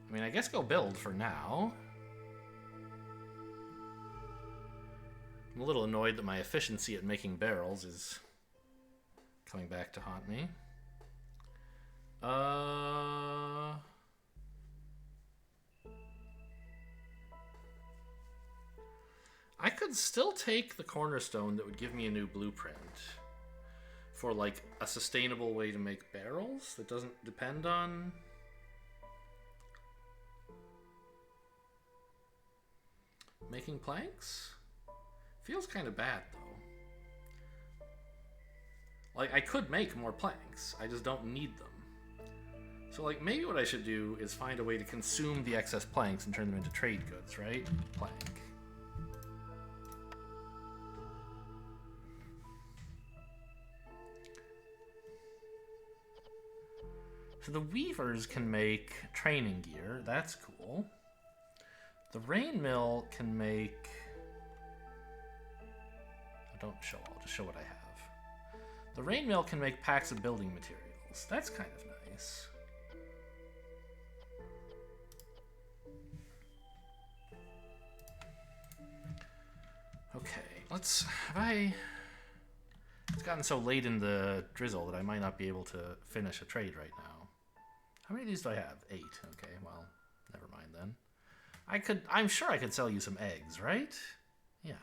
I mean, I guess go build for now. I'm a little annoyed that my efficiency at making barrels is coming back to haunt me. I could still take the cornerstone that would give me a new blueprint for like a sustainable way to make barrels that doesn't depend on making planks. Feels kind of bad though. Like, I could make more planks, I just don't need them. So like, maybe what I should do is find a way to consume the excess planks and turn them into trade goods, right? Plank. So the weavers can make training gear. That's cool. The rain mill can make... Don't show, I'll just show what I have. The rain mill can make packs of building materials. That's kind of nice. Okay, let's... It's gotten so late in the drizzle that I might not be able to finish a trade right now. How many of these do I have? 8. Okay, well, never mind then. I'm sure I could sell you some eggs, right? Yeah.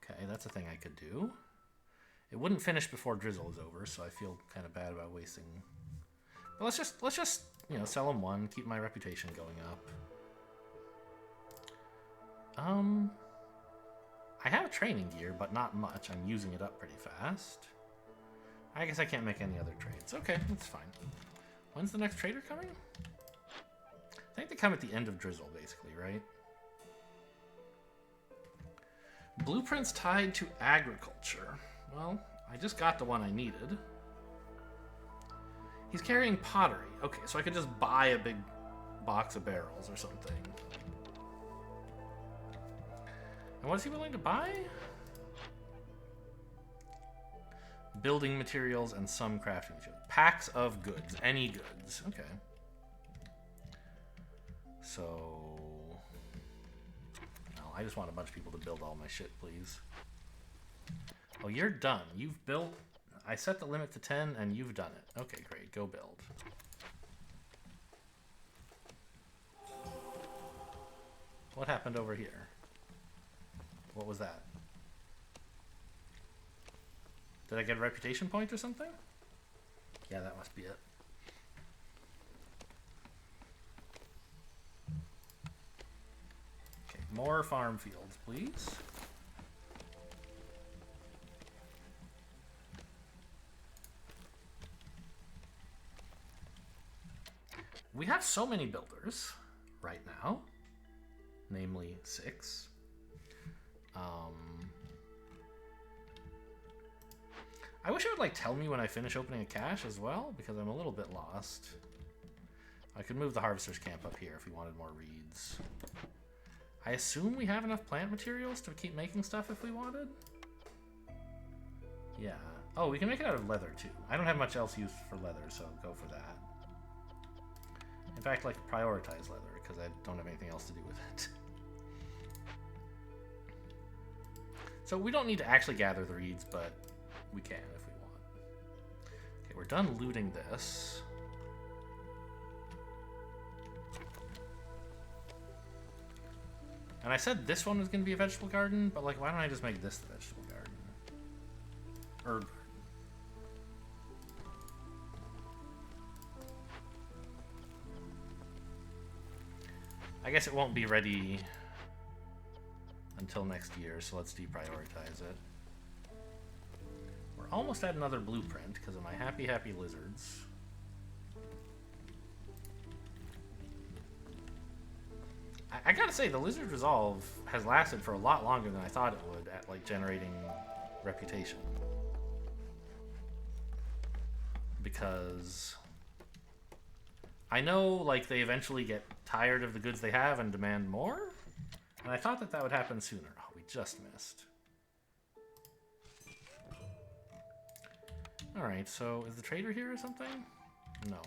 Okay, that's a thing I could do. It wouldn't finish before drizzle is over, so I feel kind of bad about wasting. But let's just sell them one, keep my reputation going up. I have training gear, but not much. I'm using it up pretty fast. I guess I can't make any other trades. Okay, that's fine. When's the next trader coming? I think they come at the end of drizzle, basically, right? Blueprints tied to agriculture. Well, I just got the one I needed. He's carrying pottery. Okay, so I could just buy a big box of barrels or something. And what is he willing to buy? Building materials and some crafting materials. Packs of goods. Any goods. Okay. So... I just want a bunch of people to build all my shit, please. Oh, you're done. You've built... I set the limit to 10, and you've done it. Okay, great. Go build. What happened over here? What was that? Did I get a reputation point or something? Yeah, that must be it. More farm fields, please. We have so many builders right now, namely 6. I wish it would tell me when I finish opening a cache as well, because I'm a little bit lost. I could move the harvester's camp up here if we wanted more reeds. I assume we have enough plant materials to keep making stuff if we wanted? Yeah. Oh, we can make it out of leather too. I don't have much else used for leather, so go for that. In fact, prioritize leather, because I don't have anything else to do with it. So we don't need to actually gather the reeds, but we can if we want. Okay, we're done looting this. And I said this one was going to be a vegetable garden, but like, why don't I just make this the vegetable garden? Herb garden. I guess it won't be ready until next year, so let's deprioritize it. We're almost at another blueprint because of my happy lizards. I gotta say, the Lizard Resolve has lasted for a lot longer than I thought it would at, like, generating reputation. Because I know, like, they eventually get tired of the goods they have and demand more, and I thought that that would happen sooner. Oh, we just missed. Alright, so is the trader here or something? No.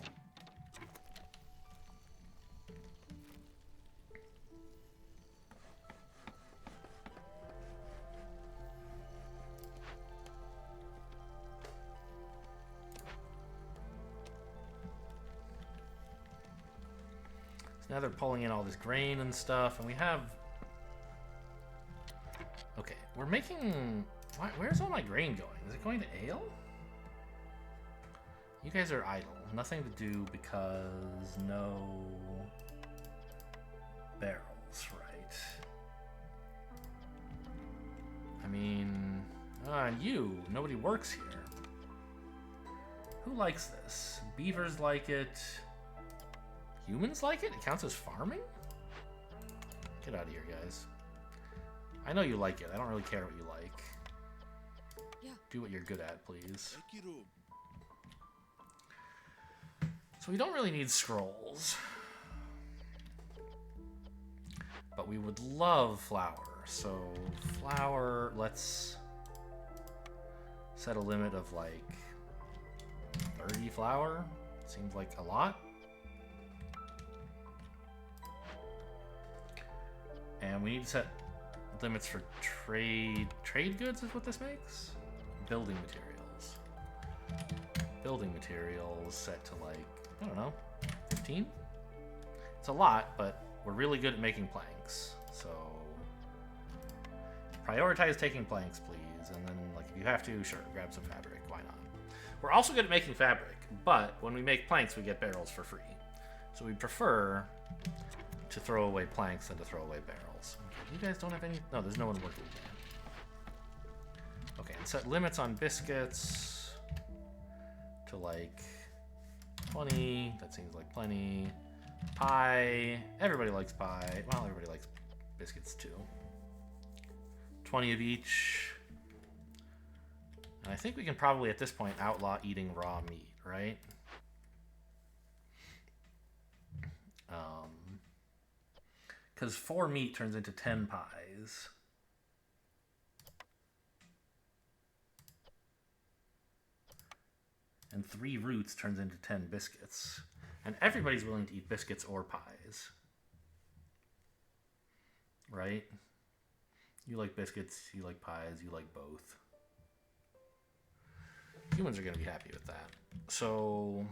Now they're pulling in all this grain and stuff, and we have... Okay, we're making... Where's all my grain going? Is it going to ale? You guys are idle. Nothing to do because no barrels, right? I mean... and you! Nobody works here. Who likes this? Beavers like it. Humans like it? It counts as farming? Get out of here, guys. I know you like it. I don't really care what you like. Yeah. Do what you're good at, please. So we don't really need scrolls. But we would love flour. So flour, let's set a limit of like 30 flour. Seems like a lot. And we need to set limits for trade goods is what this makes? Building materials. Building materials set to like, I don't know, 15? It's a lot, but we're really good at making planks. So prioritize taking planks, please. And then like if you have to, sure, grab some fabric. Why not? We're also good at making fabric, but when we make planks, we get barrels for free. So we prefer to throw away planks than to throw away barrels. You guys don't have any... No, there's no one working here. Okay, and set limits on biscuits to like 20. That seems like plenty. Pie. Everybody likes pie. Well, everybody likes biscuits too. 20 of each. And I think we can probably at this point outlaw eating raw meat, right? Because 4 meat turns into 10 pies. And 3 roots turns into 10 biscuits. And everybody's willing to eat biscuits or pies. Right? You like biscuits, you like pies, you like both. Humans are going to be happy with that. So,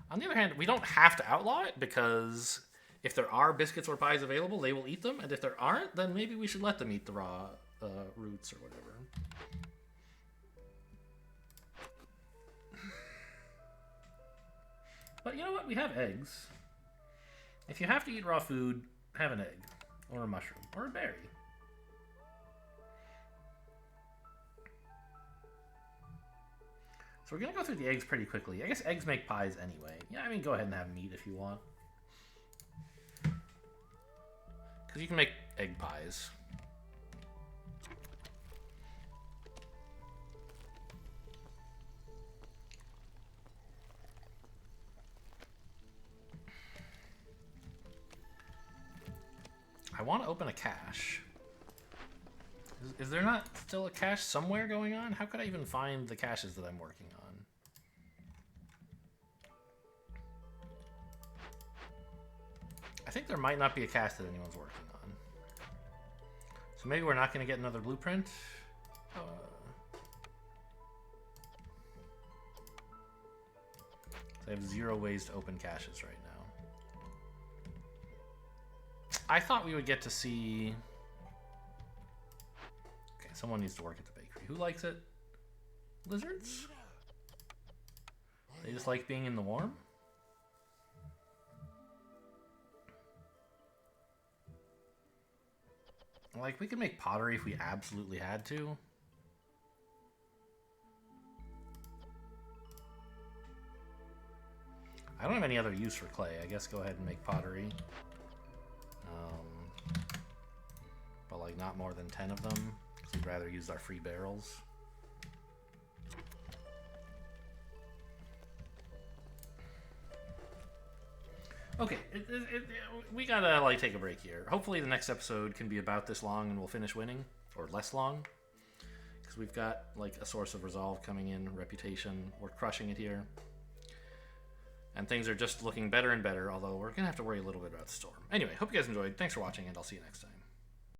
on the other hand, we don't have to outlaw it because if there are biscuits or pies available, they will eat them. And if there aren't, then maybe we should let them eat the raw roots or whatever. But you know what? We have eggs. If you have to eat raw food, have an egg. Or a mushroom. Or a berry. So we're going to go through the eggs pretty quickly. I guess eggs make pies anyway. Yeah, I mean, go ahead and have meat if you want. Because you can make egg pies. I want to open a cache. Is there not still a cache somewhere going on? How could I even find the caches that I'm working on? I think there might not be a cache that anyone's working on. So maybe we're not going to get another blueprint. I have 0 ways to open caches right now. I thought we would get to see... Okay, someone needs to work at the bakery. Who likes it? Lizards? They just like being in the warm? Like, we could make pottery if we absolutely had to. I don't have any other use for clay. I guess go ahead and make pottery. But, like, not more than 10 of them, because we'd rather use our free barrels. Okay, we gotta, like, take a break here. Hopefully the next episode can be about this long and we'll finish winning, or less long. Because we've got, like, a source of resolve coming in, reputation, we're crushing it here. And things are just looking better and better, although we're gonna have to worry a little bit about the storm. Anyway, hope you guys enjoyed. Thanks for watching, and I'll see you next time.